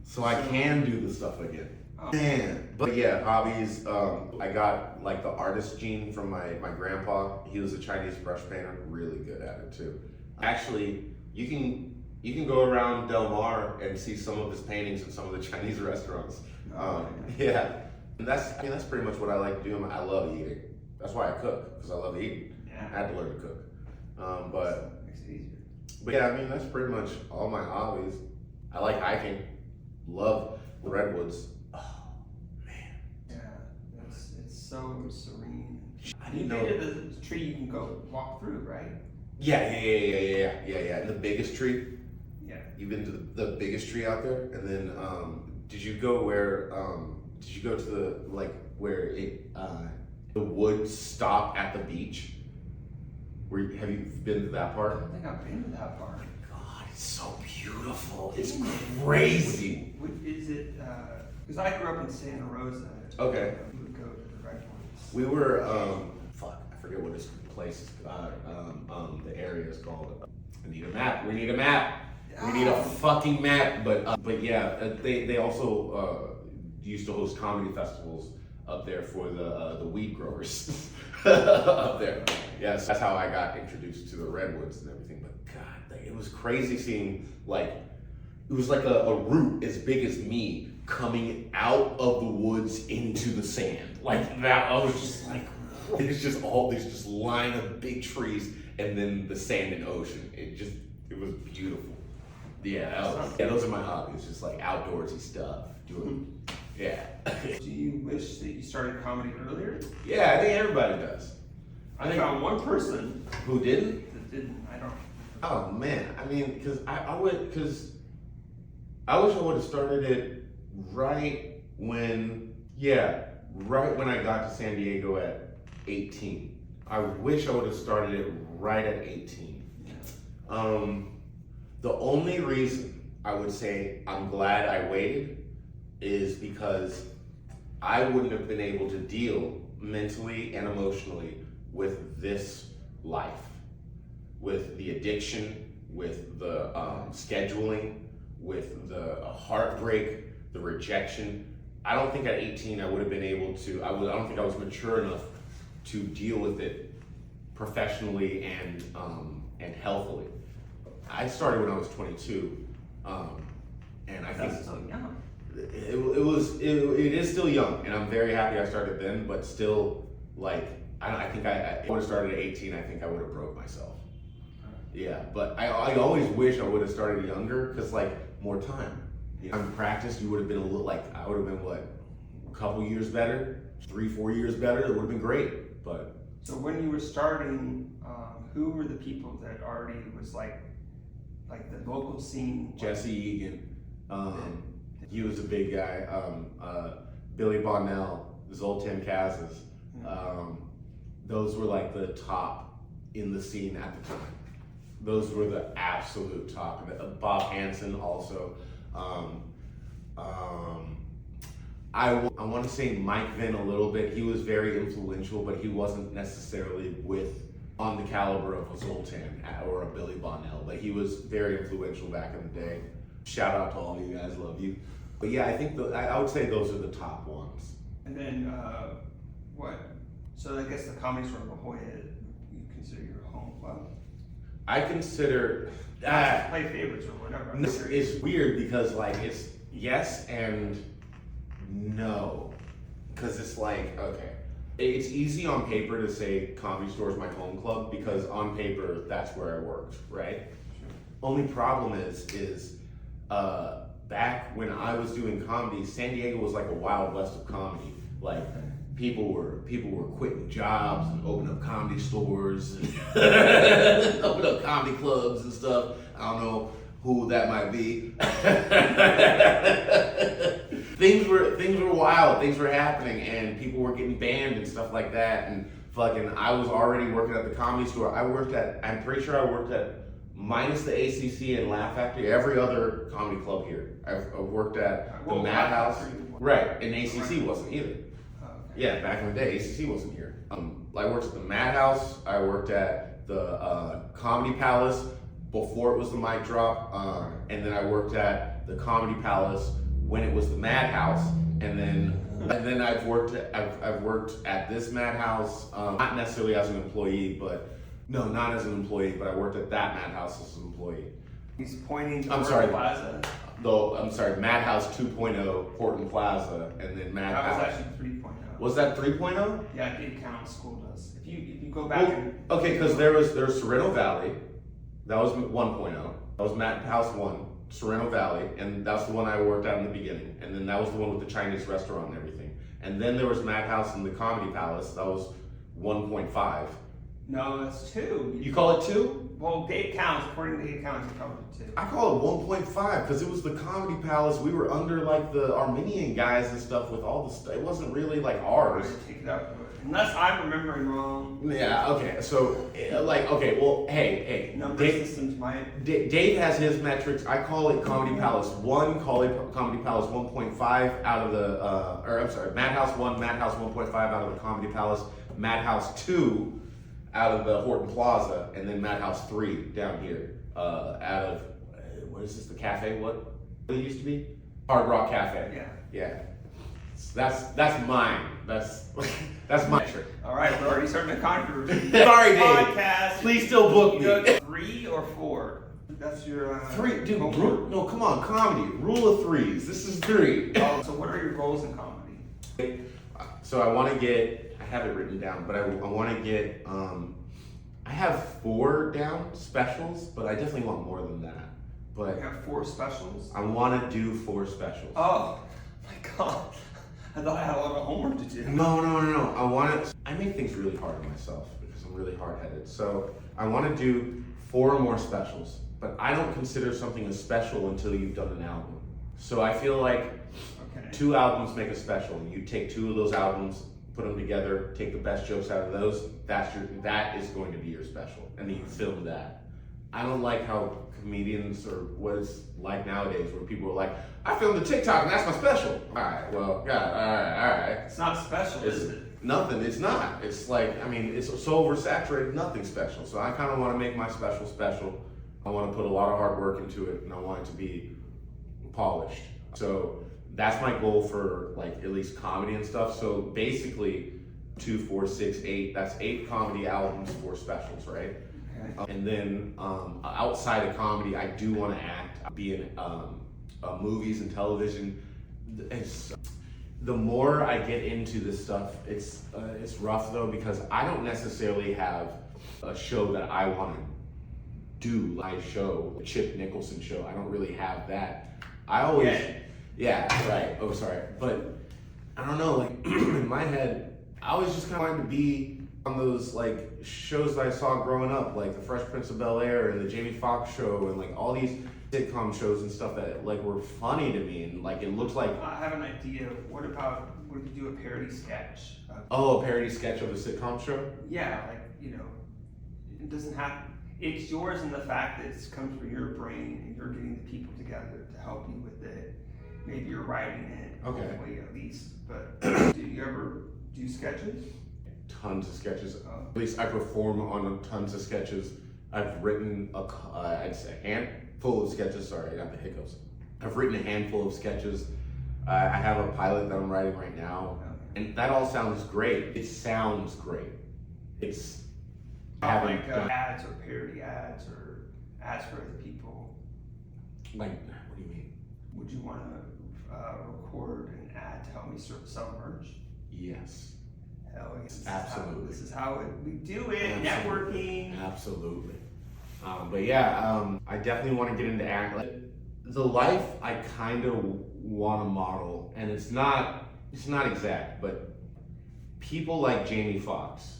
so I can do the stuff again. Oh. Man, but yeah, hobbies. I got like the artist gene from my grandpa. He was a Chinese brush painter, really good at it too. Actually, you can go around Del Mar and see some of his paintings in some of the Chinese restaurants. Yeah, and that's pretty much what I like to do. I love eating. That's why I cook, because I love eating. Yeah. I had to learn to cook. But makes it easier. But yeah, I mean, that's pretty much all my hobbies. I like hiking. Love the redwoods. Oh, man. Yeah, it's so serene. I didn't You know. painted the tree you can go walk through, right? Yeah. And the biggest tree. Yeah. You've been to the biggest tree out there, and then did you go where? Did you go to the where the woods stop at the beach? Have you been to that I part? don't think I've been to that part. God, it's so beautiful. It's crazy. Is it? Because I grew up in Santa Rosa. Okay. We would go to the Redwoods. We were I forget what this place is. The area is called. I need a map. We need a map. We need a fucking map. But yeah, they also used to host comedy festivals up there for the weed growers up there. Yes, that's how I got introduced to the redwoods and everything. But God, like, it was crazy seeing like it was like a root as big as me coming out of the woods into the sand. Like that, I was just like, it's just all this just line of big trees and then the sand and ocean. It was beautiful. Yeah, those are my hobbies, just like outdoorsy stuff. Yeah. Do you wish that you started comedy earlier? Yeah, I think everybody does. I found one person who didn't. that didn't. I don't. Oh man, I mean, because I wish I would have started it right when I got to San Diego at 18. I wish I would have started it right at 18. Yeah. The only reason I would say I'm glad I waited is because I wouldn't have been able to deal mentally and emotionally with this life, with the addiction, with the scheduling, with the heartbreak, the rejection. I don't think at 18 I would have been able to, I don't think I was mature enough to deal with it professionally and healthily. I started when I was 22, and I think that's so young. It is still young, and I'm very happy I started then. But still, like I think I would have started at 18. I think I would have broke myself. Yeah, but I always wish I would have started younger because like more time. You know, in practice, you would have been a little like I would have been what a couple years better, 3-4 years better. It would have been great. But so when you were starting, who were the people that already was like the local scene? Jesse Egan, he was a big guy. Billy Bonnell, Zoltan Kazas, those were like the top in the scene at the time. Those were the absolute top. Bob Hansen also. I want to say Mike Vinn a little bit. He was very influential, but he wasn't necessarily on the caliber of a Zoltan or a Billy Bonnell, but he was very influential back in the day. Shout out to all of you guys, love you. But yeah, I think I would say those are the top ones. And then what? So I guess the Comedy Store of La Jolla, you consider your home club? I consider play favorites or whatever. It's weird because like it's yes and no, because it's like okay. It's easy on paper to say Comedy Store is my home club because on paper that's where I worked, right? Sure. Only problem is back when I was doing comedy, San Diego was like a wild west of comedy. Like people were quitting jobs and opening up comedy stores and opening up comedy clubs and stuff. I don't know who that might be. Things were wild, things were happening, and people were getting banned and stuff like that. And fucking, I was already working at the Comedy Store. I'm pretty sure I worked at, minus the ACC and Laugh Factory, every other comedy club here. I've worked at the Madhouse. Right, and ACC wasn't either. Yeah, back in the day, ACC wasn't here. I worked at the Madhouse. I worked at the Comedy Palace before it was the Mic Drop, and then I worked at the Comedy Palace when it was the Madhouse, and then I've worked at this Madhouse, not necessarily as an employee, but not as an employee, but I worked at that Madhouse as an employee. He's pointing to Horton Plaza. Madhouse 2.0, Horton Plaza, and then Madhouse. That was actually 3.0. Was that 3.0? Yeah, Dade County School does. If you go back okay, because there's Sorrento Valley, that was 1.0. That was Madhouse 1. Sorrento Valley, and that's the one I worked at in the beginning, and then that was the one with the Chinese restaurant and everything. And then there was Madhouse and the Comedy Palace, that was 1.5. No, that's 2. You call it 2? Well, Dade County, according to Dade County, it's probably 2. I call it 1.5 because it was the Comedy Palace. We were under like the Armenian guys and stuff with all the stuff. It wasn't really like ours. Take it out. Unless I'm remembering wrong. Yeah, okay, so, hey. Number systems might. Dave has his metrics. I call it Comedy Palace 1, Comedy Palace 1.5 out of the, Madhouse 1, Madhouse 1.5 out of the Comedy Palace, Madhouse 2 out of the Horton Plaza, and then Madhouse 3 down here out of, what is this, the cafe, what it used to be? Hard Rock Cafe. Yeah. Yeah. That's mine. That's my trick. All right, we're already starting a controversy. Sorry, Dave. Podcast. Please still book You me. go 3 or 4? That's your 3, dude. homework. No, come on, comedy. Rule of threes. This is 3. Oh, so what are your goals in comedy? So I want to get. I have it written down, but I want to get. I have 4 down specials, but I definitely want more than that. But You have 4 specials? I want to do 4 specials. Oh, my God. I thought I had a lot of homework to do. No. I want to. I make things really hard on myself because I'm really hard-headed. So I want to do 4 more specials, but I don't consider something a special until you've done an album. So I feel like 2 albums make a special. You take 2 of those albums, put them together, take the best jokes out of those. That is going to be your special, and then you film that. I don't like how comedians, or what it's like nowadays, where people are like, I filmed a TikTok and that's my special. All right, well, yeah, all right. It's not special, is it? Nothing. It's not. It's like, I mean, it's so oversaturated. Nothing special. So I kind of want to make my special special. I want to put a lot of hard work into it, and I want it to be polished. So that's my goal for like at least comedy and stuff. So basically 2, 4, 6, 8, that's 8 comedy albums, 4 specials, right? Okay. And then outside of comedy, I do want to act, be in movies and television. The more I get into this stuff, it's rough though, because I don't necessarily have a show that I want to do. My show, the Chip Nicholson show, I don't really have that. I always, yeah, right. Oh, sorry, but I don't know. Like in my head, I always just kind of wanted to be on those like shows that I saw growing up, like the Fresh Prince of Bel-Air and the Jamie Foxx show, and like all these sitcom shows and stuff that like were funny to me, and like it looks like. I have an idea. What if you do a parody sketch? Oh, a parody sketch of a sitcom show? Yeah, like, it doesn't have, it's yours in the fact that it comes from your brain and you're getting the people together to help you with it. Maybe you're writing it, Okay. hopefully at least. But do you ever do sketches? Tons of sketches. At least I perform on tons of sketches. I've written I'd say a handful of sketches. Sorry, I got the hiccups. I've written a handful of sketches. I have a pilot that I'm writing right now, and that all sounds great. It sounds great. It's Like ads or parody ads or ads for other people. Like, what do you mean? Would you want to record an ad to help me sell merch? Yes. Hell yes. Absolutely. This is how we do it. Absolutely. Networking. Absolutely. But yeah, I definitely want to get into acting. Like, the life I kind of want to model, and it's not exact, but people like Jamie Foxx,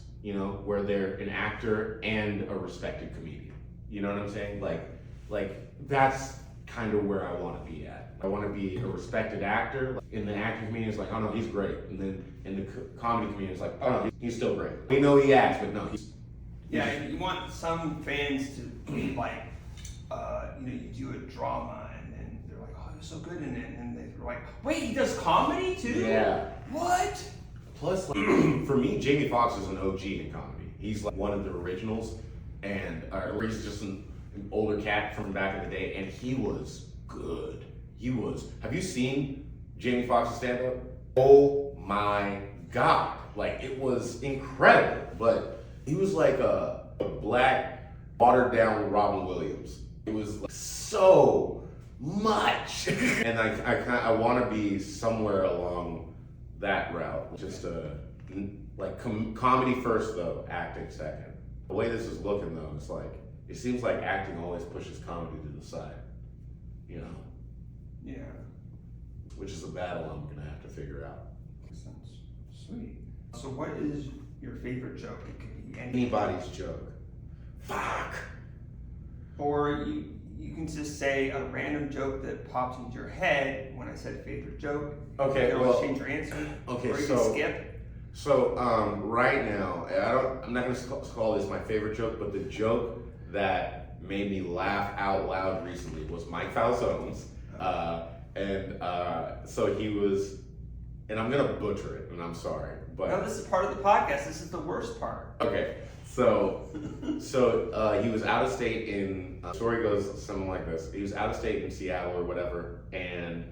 where they're an actor and a respected comedian. You know what I'm saying? Like that's kind of where I want to be at. I want to be a respected actor. In the acting community, it's like, oh no, he's great. And then in the comedy community, it's like, oh no, he's still great. We know he acts, but no, he's. Yeah, you want some fans to be like, you do a drama and then they're like, oh, you're so good in it. And they're like, wait, he does comedy too? Yeah. What? Plus, like, for me, Jamie Foxx is an OG in comedy. He's like one of the originals, and he's just an older cat from back in the day, and he was good. He was. Have you seen Jamie Foxx's stand-up? Oh my God. Like, it was incredible, but he was like a black, watered-down Robin Williams. It was like so much. And I want to be somewhere along that route. Just like comedy first though, acting second. The way this is looking though, it's like, it seems like acting always pushes comedy to the side, Yeah. which is a battle I'm gonna have to figure out. Sounds sweet. So what is your favorite joke? It could be Anybody's joke. Fuck. Or you can just say a random joke that pops into your head when I said favorite joke. Okay, You can always well, change your answer. okay, or you so- can skip. So right now, I'm not gonna call this my favorite joke, but the joke that made me laugh out loud recently was Mike Falzone's. So he was, and I'm gonna butcher it, and I'm sorry, but No, this is part of the podcast. This is the worst part. okay. So he was out of state story goes something like this. He was out of state in Seattle or whatever, and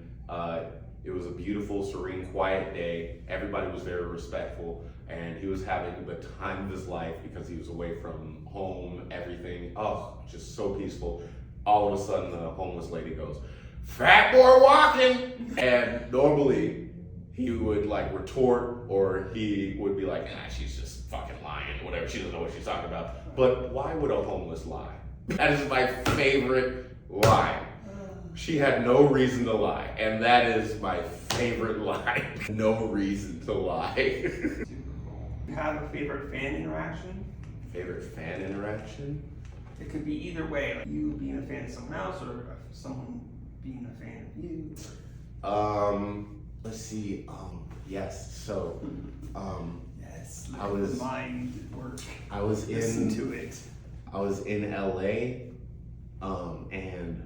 It was a beautiful, serene, quiet day. Everybody was very respectful, and he was having the time of his life because he was away from home, everything. Oh, just so peaceful. All of a sudden, the homeless lady goes, "Fat boy walking!" And normally, he would like retort, or he would be like, she's just fucking lying, whatever, she doesn't know what she's talking about. But why would a homeless lie? That is my favorite lie. She had no reason to lie, and that is my favorite lie. No reason to lie. Super cool. You have a favorite fan interaction? Favorite fan interaction? It could be either way, like you being a fan of someone else or someone being a fan of you. Let's see. Yes. So, yes. I was mind work. I was Listen to it. I was in LA, and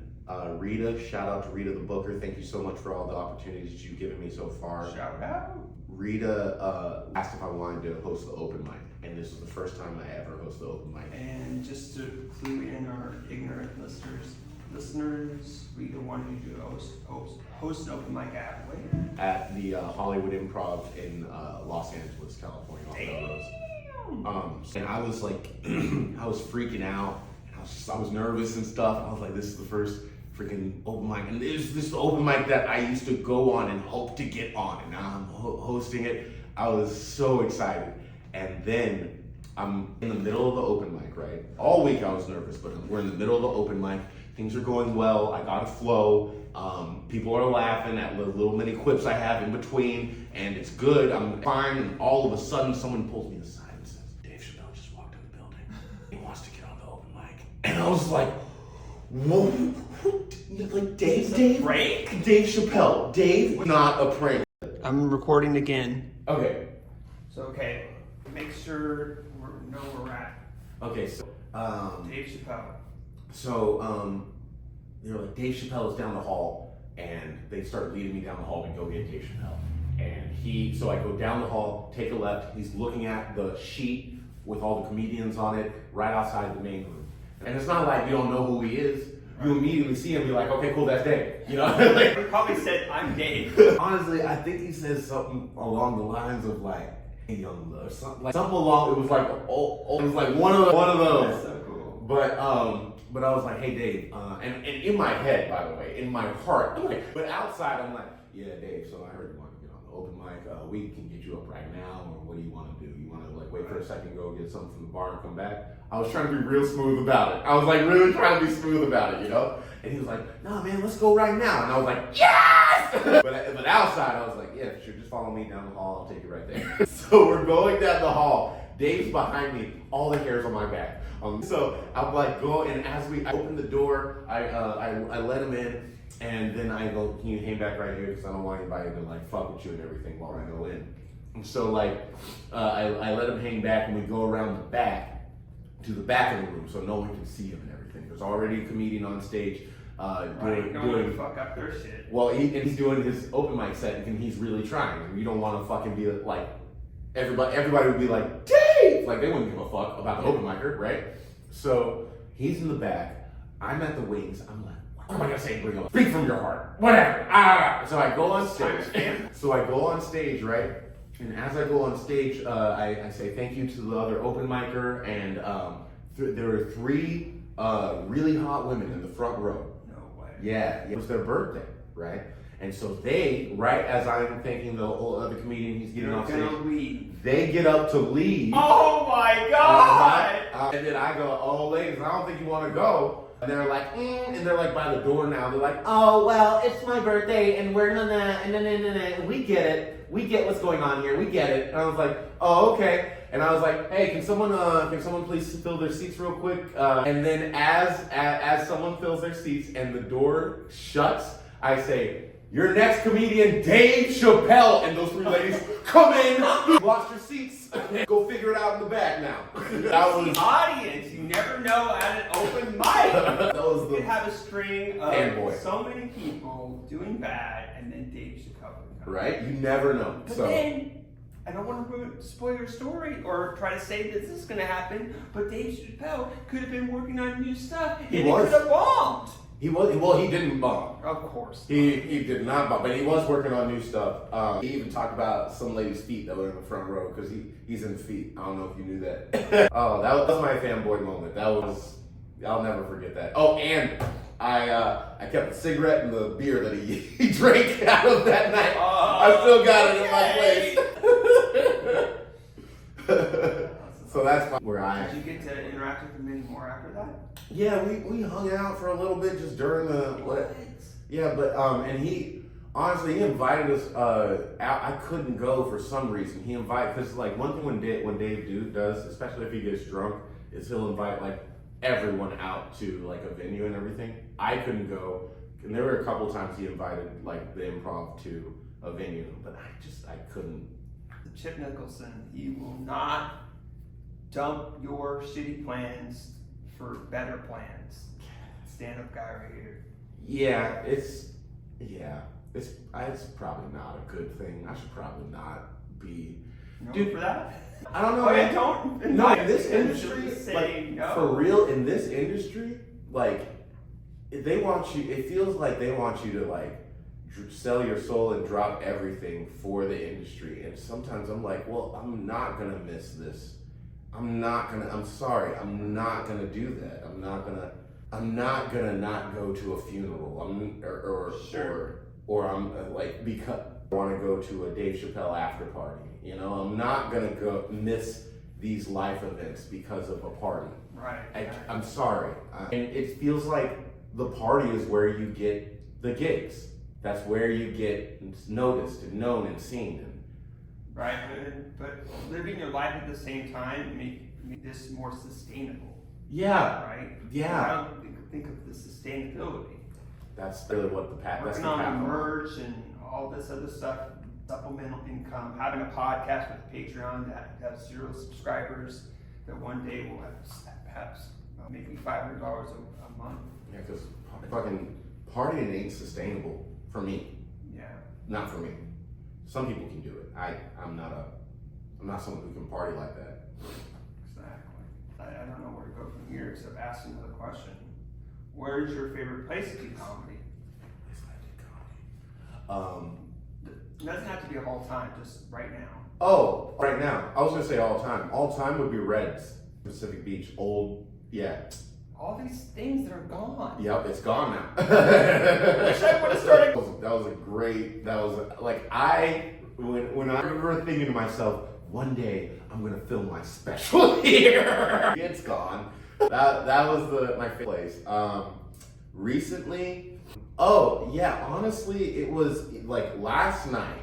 Rita, shout out to Rita the Booker. Thank you so much for all the opportunities you've given me so far. Shout out. Rita asked if I wanted to host the open mic, and this was the first time I ever hosted the open mic. And just to clue in our ignorant listeners, Rita wanted you to host an open mic at where? At the Hollywood Improv in Los Angeles, California, on Melrose. And I was like, I was freaking out. I was nervous and stuff. I was like, this is the first freaking open mic, and this is the open mic that I used to go on and hope to get on, and now I'm hosting it. I was so excited, and then I'm in the middle of the open mic, right? All week I was nervous, but we're in the middle of the open mic. Things are going well. I got a flow. People are laughing at the little mini quips I have in between, and it's good. I'm fine, and all of a sudden someone pulls me aside and says, "Dave Chappelle just walked in the building. He wants to get on the open mic." And I was like, whoa. Like Dave Chappelle. Dave, not a prank. I'm recording again. Okay. So, okay, make sure we know where we're at. Okay, so, Dave Chappelle. So, they were like, Dave Chappelle is down the hall, and they started leading me down the hall to go get Dave Chappelle. And so I go down the hall, take a left, he's looking at the sheet with all the comedians on it, right outside the main room. And it's not like you don't know who he is. You immediately see him, you're like, okay, cool, that's Dave. You know? Like, He probably said, "I'm Dave." honestly, I think he said something along the lines of like, "Hey, young love," something along. It was like, it was like one of those. That's so cool. But I was like, "Hey, Dave," and in my head, by the way, in my heart, I'm like, but outside, I'm like, "Yeah, Dave. So I heard you want to get on the open mic. We can get you up right now, or what do you want to do? You want to like wait for a second, go get something from the bar and come back?" I was trying to be real smooth about it. I was like really trying to be smooth about it, you know? And he was like, "Nah, man, let's go right now." And I was like, "Yes!" but outside, I was like, "Yeah, sure, just follow me down the hall. I'll take you right there." So we're going down the hall. Dave's behind me. All the hair's on my back. So I'm like, and as I open the door, I let him in. And then I go, "Can you hang back right here? Because I don't want anybody to like fuck with you and everything while I go in." And so like, I let him hang back, and we go around the back to the back of the room so no one can see him and everything. There's already a comedian on stage doing fuck up their shit. Well, he's doing his open mic set, and he's really trying. And you don't want to fucking be like, everybody would be like, "Dave!" Like, they wouldn't give a fuck about the open micer, right? So he's in the back. I'm at the wings. I'm like, what am I gonna say? Speak from your heart. Whatever. So I go on stage. Right? And as I go on stage, I say thank you to the other open micer, and there were 3 really hot women in the front row. No way. Yeah, it was their birthday, right? And so they, right as I'm thanking the other comedian, he's getting on stage, they get up to leave. Oh my God! And then I go, "Oh, ladies, I don't think you want to go." And they're like, and they're like by the door now. They're like, "Oh, well, it's my birthday, and we're and we get it. We get what's going on here. We get it." And I was like, "Oh, okay." And I was like, "Hey, can someone please fill their seats real quick?" And then as someone fills their seats and the door shuts, I say, "Your next comedian, Dave Chappelle." And those 3 ladies come in, lost your seats. Go figure it out in the back now. That was the audience. You never know at an open mic. You could have a string of so many people doing bad, and then Dave Chappelle. Right? You never know. But then, I don't want to spoil your story or try to say that this is going to happen, but Dave Chappelle could have been working on new stuff and it could have bombed. He was, well, he didn't bomb. Of course. He did not bomb, but he was working on new stuff. He even talked about some lady's feet that were in the front row, because he's in feet. I don't know if you knew that. Oh, that was my fanboy moment. I'll never forget that. Oh, and I kept the cigarette and the beer that he drank out of that night. I still got it in my place. So that's where I am. Did you get to interact with him anymore after that? Yeah, we hung out for a little bit just during the yeah, but and he honestly he invited us out. I couldn't go for some reason. He invited, because like one thing when Dave does, especially if he gets drunk, is he'll invite like everyone out to like a venue and everything. I couldn't go, and there were a couple times he invited like the Improv to a venue, but I couldn't. Chip Nicholson, you will not dump your shitty plans for better plans. Stand-up guy right here. Yeah, it's probably not a good thing. I should probably not be. Dude, for that? I don't know. Oh, yeah, don't. No, in this industry, say no. For real, in this industry, like, they want you. It feels like they want you to like sell your soul and drop everything for the industry. And sometimes I'm like, well, I'm not gonna miss this. I'm sorry, I'm not gonna do that. I'm not gonna not go to a funeral. Or I'm like, because I want to go to a Dave Chappelle after party. You know, I'm not gonna go miss these life events because of a party. Right. I'm sorry. And it feels like the party is where you get the gigs. That's where you get noticed and known and seen. Right, but living your life at the same time make this more sustainable. Yeah. Right? Yeah. I don't think of the sustainability. That's really what the path. Working on merch and all this other stuff, supplemental income, having a podcast with Patreon that has 0 subscribers, that one day will have perhaps maybe $500 a month. Yeah, because fucking partying ain't sustainable for me. Yeah. Not for me. Some people can do it. I'm not someone who can party like that. Exactly. I don't know where to go from here except ask another question. Where's your favorite place to do comedy? It doesn't have to be all time, just right now. Oh, right now. I was gonna say all time. All time would be Reds, Pacific Beach, old, yeah. All these things that are gone. Yep, it's gone now. Wish I would have started. When I remember thinking to myself, one day I'm gonna film my special here. It's gone. That was my favorite place. Recently, oh yeah, honestly, it was like last night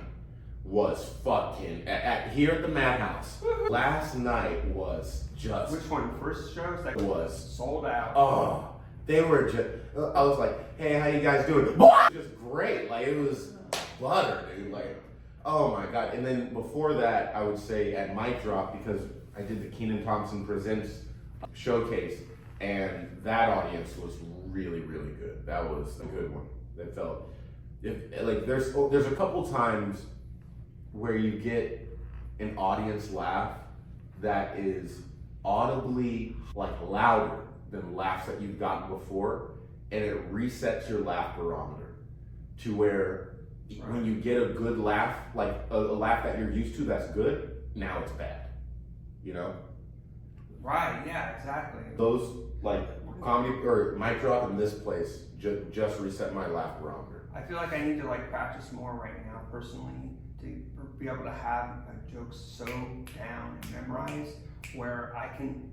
was fucking here at the Madhouse. Last night was just. Which one? First shows that was sold out. Oh, they were just. I was like, hey, how you guys doing? Just great. Like, it was butter, dude. Like, oh my god. And then before that, I would say at Mic Drop, because I did the Kenan Thompson Presents showcase, and that audience was really, really good. That was a good one. That felt like there's a couple times where you get an audience laugh that is audibly like louder than laughs that you've gotten before, and it resets your laugh barometer to where when you get a good laugh, like a laugh that you're used to that's good, now it's bad, you know? Right, yeah, exactly. Those like comedy or Mic Drop in this place just reset my laugh barometer. I feel like I need to like practice more right now personally to be able to have jokes so down and memorized where I can.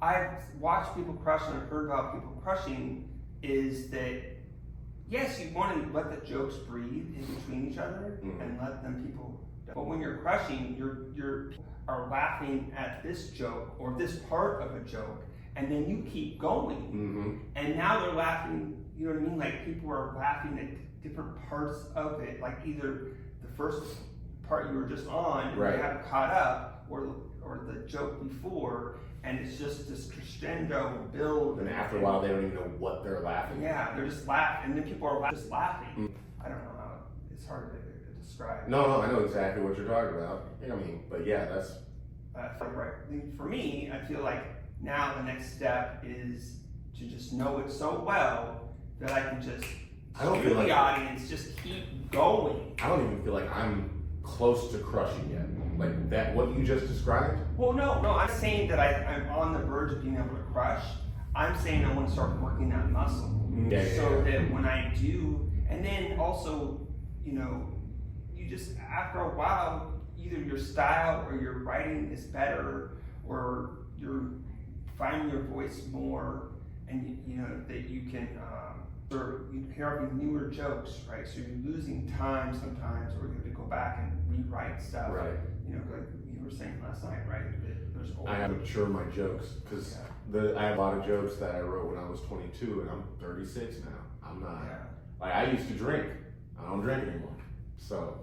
I've watched people crush and I've heard about people crushing is that yes, you want to let the jokes breathe in between each other and let them people. But when you're crushing, you're are laughing at this joke or this part of a joke, and then you keep going, and now they're laughing. You know what I mean? Like people are laughing at different parts of it, like either the first part you were just on, and you haven't caught up, or the joke before, and it's just this crescendo build. And after a while, they don't even know what they're laughing at. Yeah, they're just laughing, and then people are just laughing. I don't know how, it's hard to describe. No, I know exactly what you're talking about. I mean, but yeah, that's right. For me, I feel like now the next step is to just know it so well that I can just shoot the audience, just keep going. I don't even feel like I'm close to crushing yet. Like that, what you just described? Well, no, I'm saying that I'm on the verge of being able to crush. I'm saying I want to start working that muscle. That when I do, and then also, you just, after a while, either your style or your writing is better, or you're finding your voice more, and that you can, or you're having newer jokes, right? So you're losing time sometimes, or you have to go back and rewrite stuff. Right. Like you were saying last night, right? There's I have to mature my jokes, because I have a lot of jokes that I wrote when I was 22, and I'm 36 now. I'm not, like, I used to drink. I don't drink anymore. So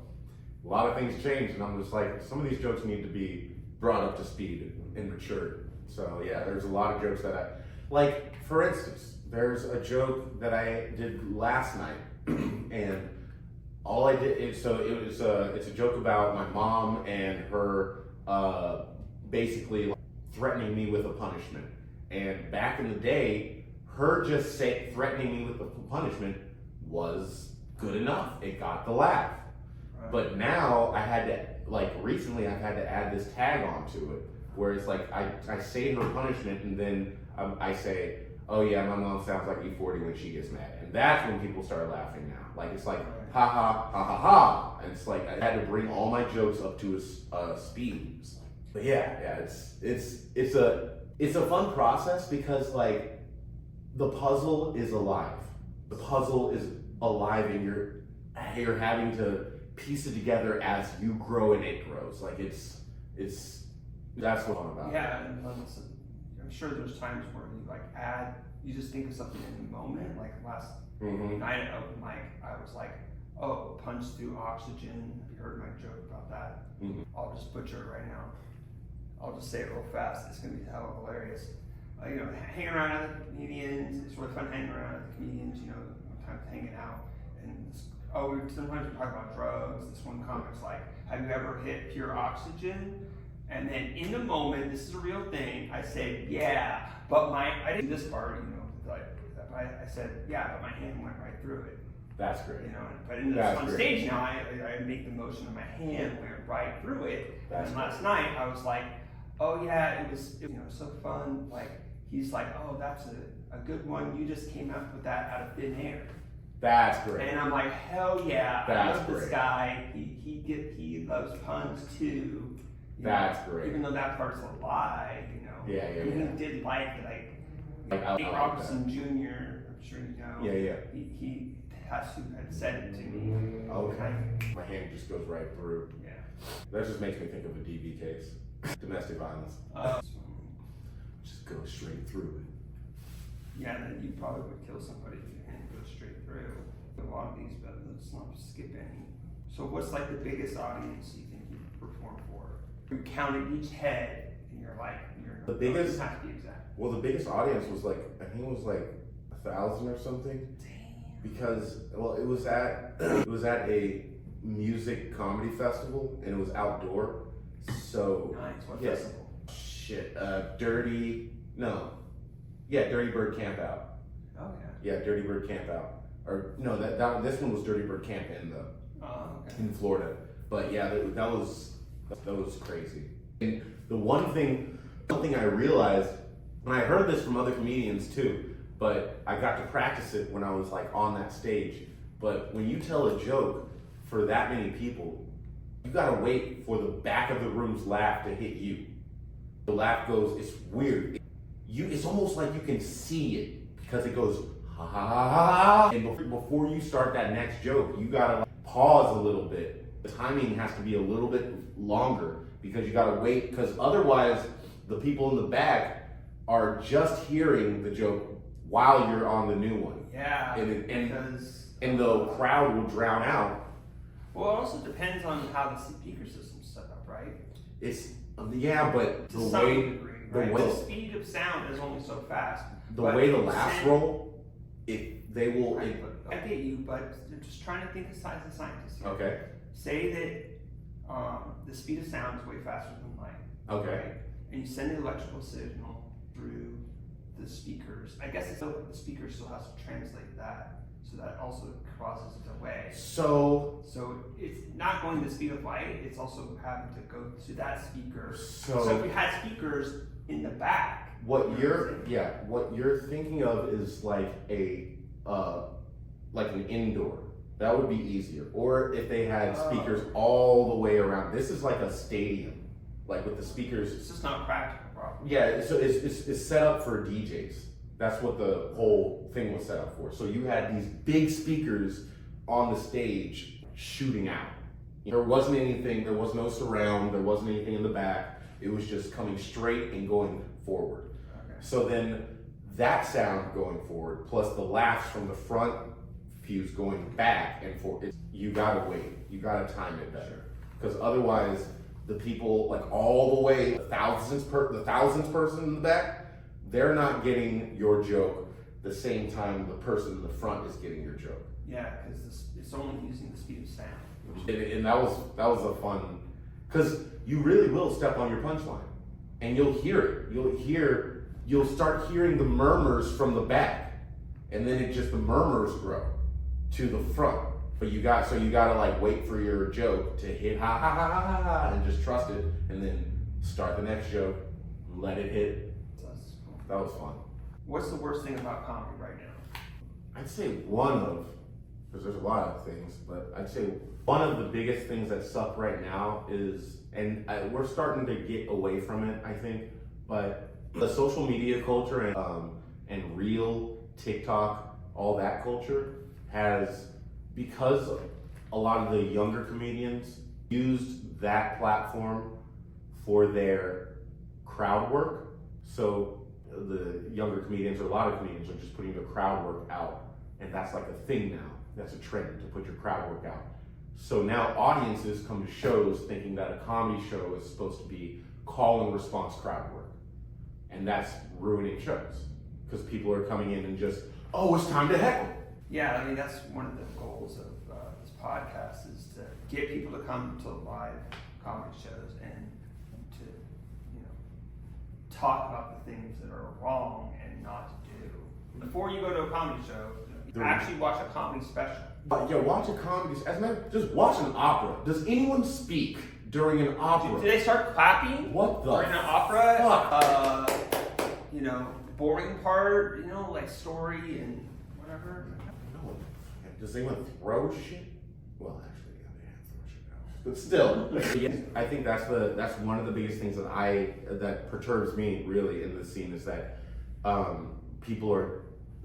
a lot of things changed, and I'm just like, some of these jokes need to be brought up to speed and matured. So yeah, there's a lot of jokes that like, for instance, there's a joke that I did last night, and all I did is, it's a joke about my mom and her basically threatening me with a punishment. And back in the day, her just threatening me with the punishment was good enough. It got the laugh. Right. But now recently I've had to add this tag onto it, where it's like I say her punishment, and then I say, oh yeah, my mom sounds like E40 when she gets mad. And that's when people start laughing now. Like, it's like, ha ha, ha ha ha. And it's like, I had to bring all my jokes up to a speed. But yeah, it's a fun process, because like, the puzzle is alive. The puzzle is alive, and you're having to piece it together as you grow and it grows. Like, that's what I'm about. Yeah, and I'm sure there's times where you just think of something in the moment. Like last night at open mic, I was like, oh, punch through oxygen. Have you heard my joke about that? I'll just butcher it right now. I'll just say it real fast. It's gonna be hella hilarious. Hang around other comedians. It's really fun hanging around other comedians. Sometimes hanging out. And sometimes we talk about drugs. This one comic's like, have you ever hit pure oxygen? And then in the moment, this is a real thing, I say, yeah, but I didn't do this part, I said, yeah, but my hand went right through it. That's great. But on stage now, I make the motion of my hand went right through it. And last night, I was like, oh yeah, it was so fun. Like, he's like, oh, that's a good one. You just came up with that out of thin air. That's great. And I'm like, hell yeah, I love this guy. He loves puns too. That's great. Even though that part's a lie, Yeah. He did like that. Nate Robertson Jr., I'm sure you know. Yeah. He had said it to me. Okay. My hand just goes right through. Yeah. That just makes me think of a DV case. Domestic violence. Just goes straight through it. Yeah, then you probably would kill somebody if your hand goes straight through. A lot of these, but let's not skip any. So what's like the biggest audience you think you perform for? You counted each head, and you're like, the biggest. Have to be exact. Well, the biggest audience was like, I think it was like 1,000 or something. Damn. Because it was at a music comedy festival, and it was outdoor. So nice. What festival? Dirty Bird Camp Out. Oh yeah. Dirty Bird Camp Out. Or no, this one was Dirty Bird Camp in Florida. But yeah, that was crazy. And the one thing I realized, and I heard this from other comedians too, but I got to practice it when I was like on that stage. But when you tell a joke for that many people, you gotta wait for the back of the room's laugh to hit you. The laugh goes, it's weird. It's almost like you can see it, because it goes, ha ha ha ha. And before you start that next joke, you gotta pause a little bit. The timing has to be a little bit longer, because you gotta wait, because otherwise the people in the back are just hearing the joke while you're on the new one. Yeah, and the crowd will drown out. Well, it also depends on how the speaker system's set up, right? But to some degree, right? The speed of sound is only so fast. The way the laughs roll, they will. Right, I get you, but they're just trying to think as a scientist here. Okay. say that the speed of sound is way faster than light. Okay. Right? And you send the electrical signal through the speakers. I guess the speaker still has to translate that, so that also causes a delay. So it's not going the speed of light, it's also having to go to that speaker. So if you had speakers in the back. what you're thinking of is like like an indoor. That would be easier. Or if they had speakers all the way around. This is like a stadium, like with the speakers. It's just not practical, probably. Yeah, so it's set up for DJs. That's what the whole thing was set up for. So you had these big speakers on the stage shooting out. There wasn't anything, there was no surround, there wasn't anything in the back. It was just coming straight and going forward. Okay. So then that sound going forward, plus the laughs from the front fuse going back and forth, you gotta wait. You gotta time it better. Because otherwise, the people, like all the way, the thousandth person in the back, they're not getting your joke the same time the person in the front is getting your joke. Yeah, because it's only using the speed of sound. And that was a fun, because you really will step on your punchline, and you'll hear it. You'll start hearing the murmurs from the back, and then the murmurs grow to the front. But you gotta like wait for your joke to hit ha ha ha ha ha, and just trust it, and then start the next joke, let it hit. That's cool. That was fun. What's the worst thing about comedy right now? I'd say because there's a lot of things, but I'd say one of the biggest things that suck right now is, and we're starting to get away from it, I think, but the social media culture and Reel, TikTok, all that culture has, because a lot of the younger comedians used that platform for their crowd work. So the younger comedians, or a lot of comedians, are just putting their crowd work out, and that's like a thing now. That's a trend, to put your crowd work out. So now audiences come to shows thinking that a comedy show is supposed to be call and response crowd work, and that's ruining shows because people are coming in and just, oh, it's time to heckle. Yeah, I mean, that's one of the goals of this podcast, is to get people to come to live comedy shows and to, talk about the things that are wrong and not to do. Before you go to a comedy show, actually watch a comedy special. Yeah, watch a comedy. As a matter, just watch an opera. Does anyone speak during an opera? Do they start clapping? What the during an opera? fuck? Boring part, like story and whatever. No one. Does anyone throw shit? Well, actually, yeah, they have throw shit now. But still, I think that's one of the biggest things that perturbs me really in this scene, is that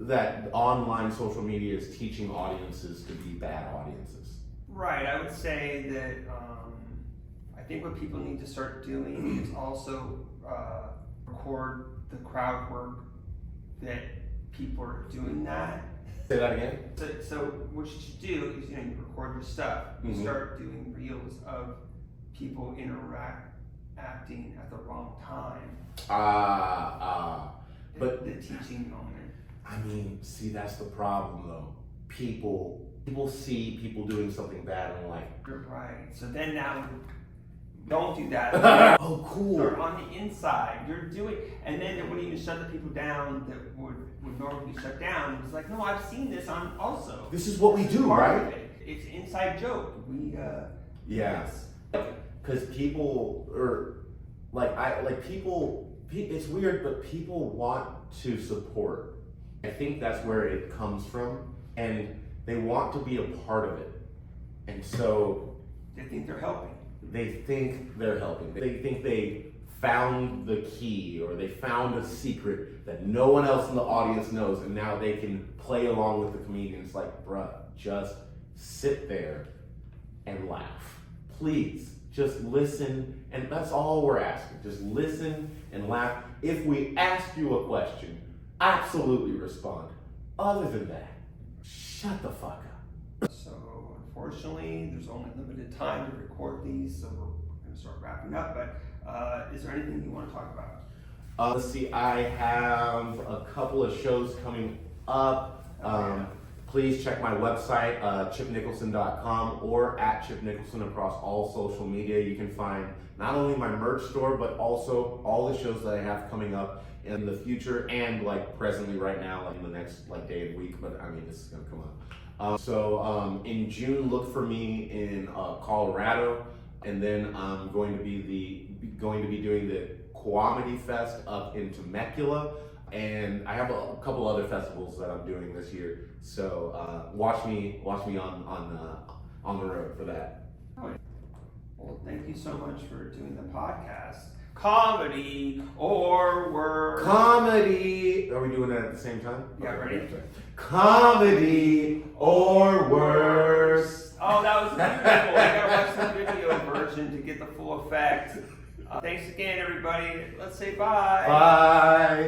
that online social media is teaching audiences to be bad audiences. Right. I would say that I think what people need to start doing is also record the crowd work that people are doing that. Say that again? So what you should do is, you record your stuff. You start doing reels of people acting at the wrong time. But the teaching moment. I mean, see, that's the problem though. People see people doing something bad and like, You're right. So then now, don't do that. oh, cool. Or on the inside, you're doing, and then it wouldn't even shut the people down that would normally be shut down. It's like, no, I've seen this on also. This is what we do, right? It's an inside joke. Yeah. Because people are it's weird, but people want to support. I think that's where it comes from, and they want to be a part of it. And so they think they're helping. They think they're helping. They think they found the key, or they found a secret that no one else in the audience knows, and now they can play along with the comedian. It's like, bruh, just sit there and laugh. Please, just listen, and that's all we're asking. Just listen and laugh. If we ask you a question, absolutely respond. Other than that, shut the fuck up. So unfortunately, there's only limited time to record these, so we're going to start wrapping up. But is there anything you want to talk about? Let's see, I have a couple of shows coming up. Please check my website, chipnicholson.com, or at Chip Nicholson across all social media. You can find not only my merch store, but also all the shows that I have coming up in the future and like presently right now, like in the next like day and week. But I mean, this is gonna come up. In June, look for me in Colorado, and then I'm going to be doing the Comedy Fest up in Temecula. And I have a couple other festivals that I'm doing this year, so watch me on the road for that. Well, thank you so much for doing the podcast. Comedy or worse. Comedy. Are we doing that at the same time? Yeah, ready? Comedy or worse. Oh, that was beautiful. You gotta watch the video version to get the full effect. Thanks again, everybody. Let's say bye. Bye.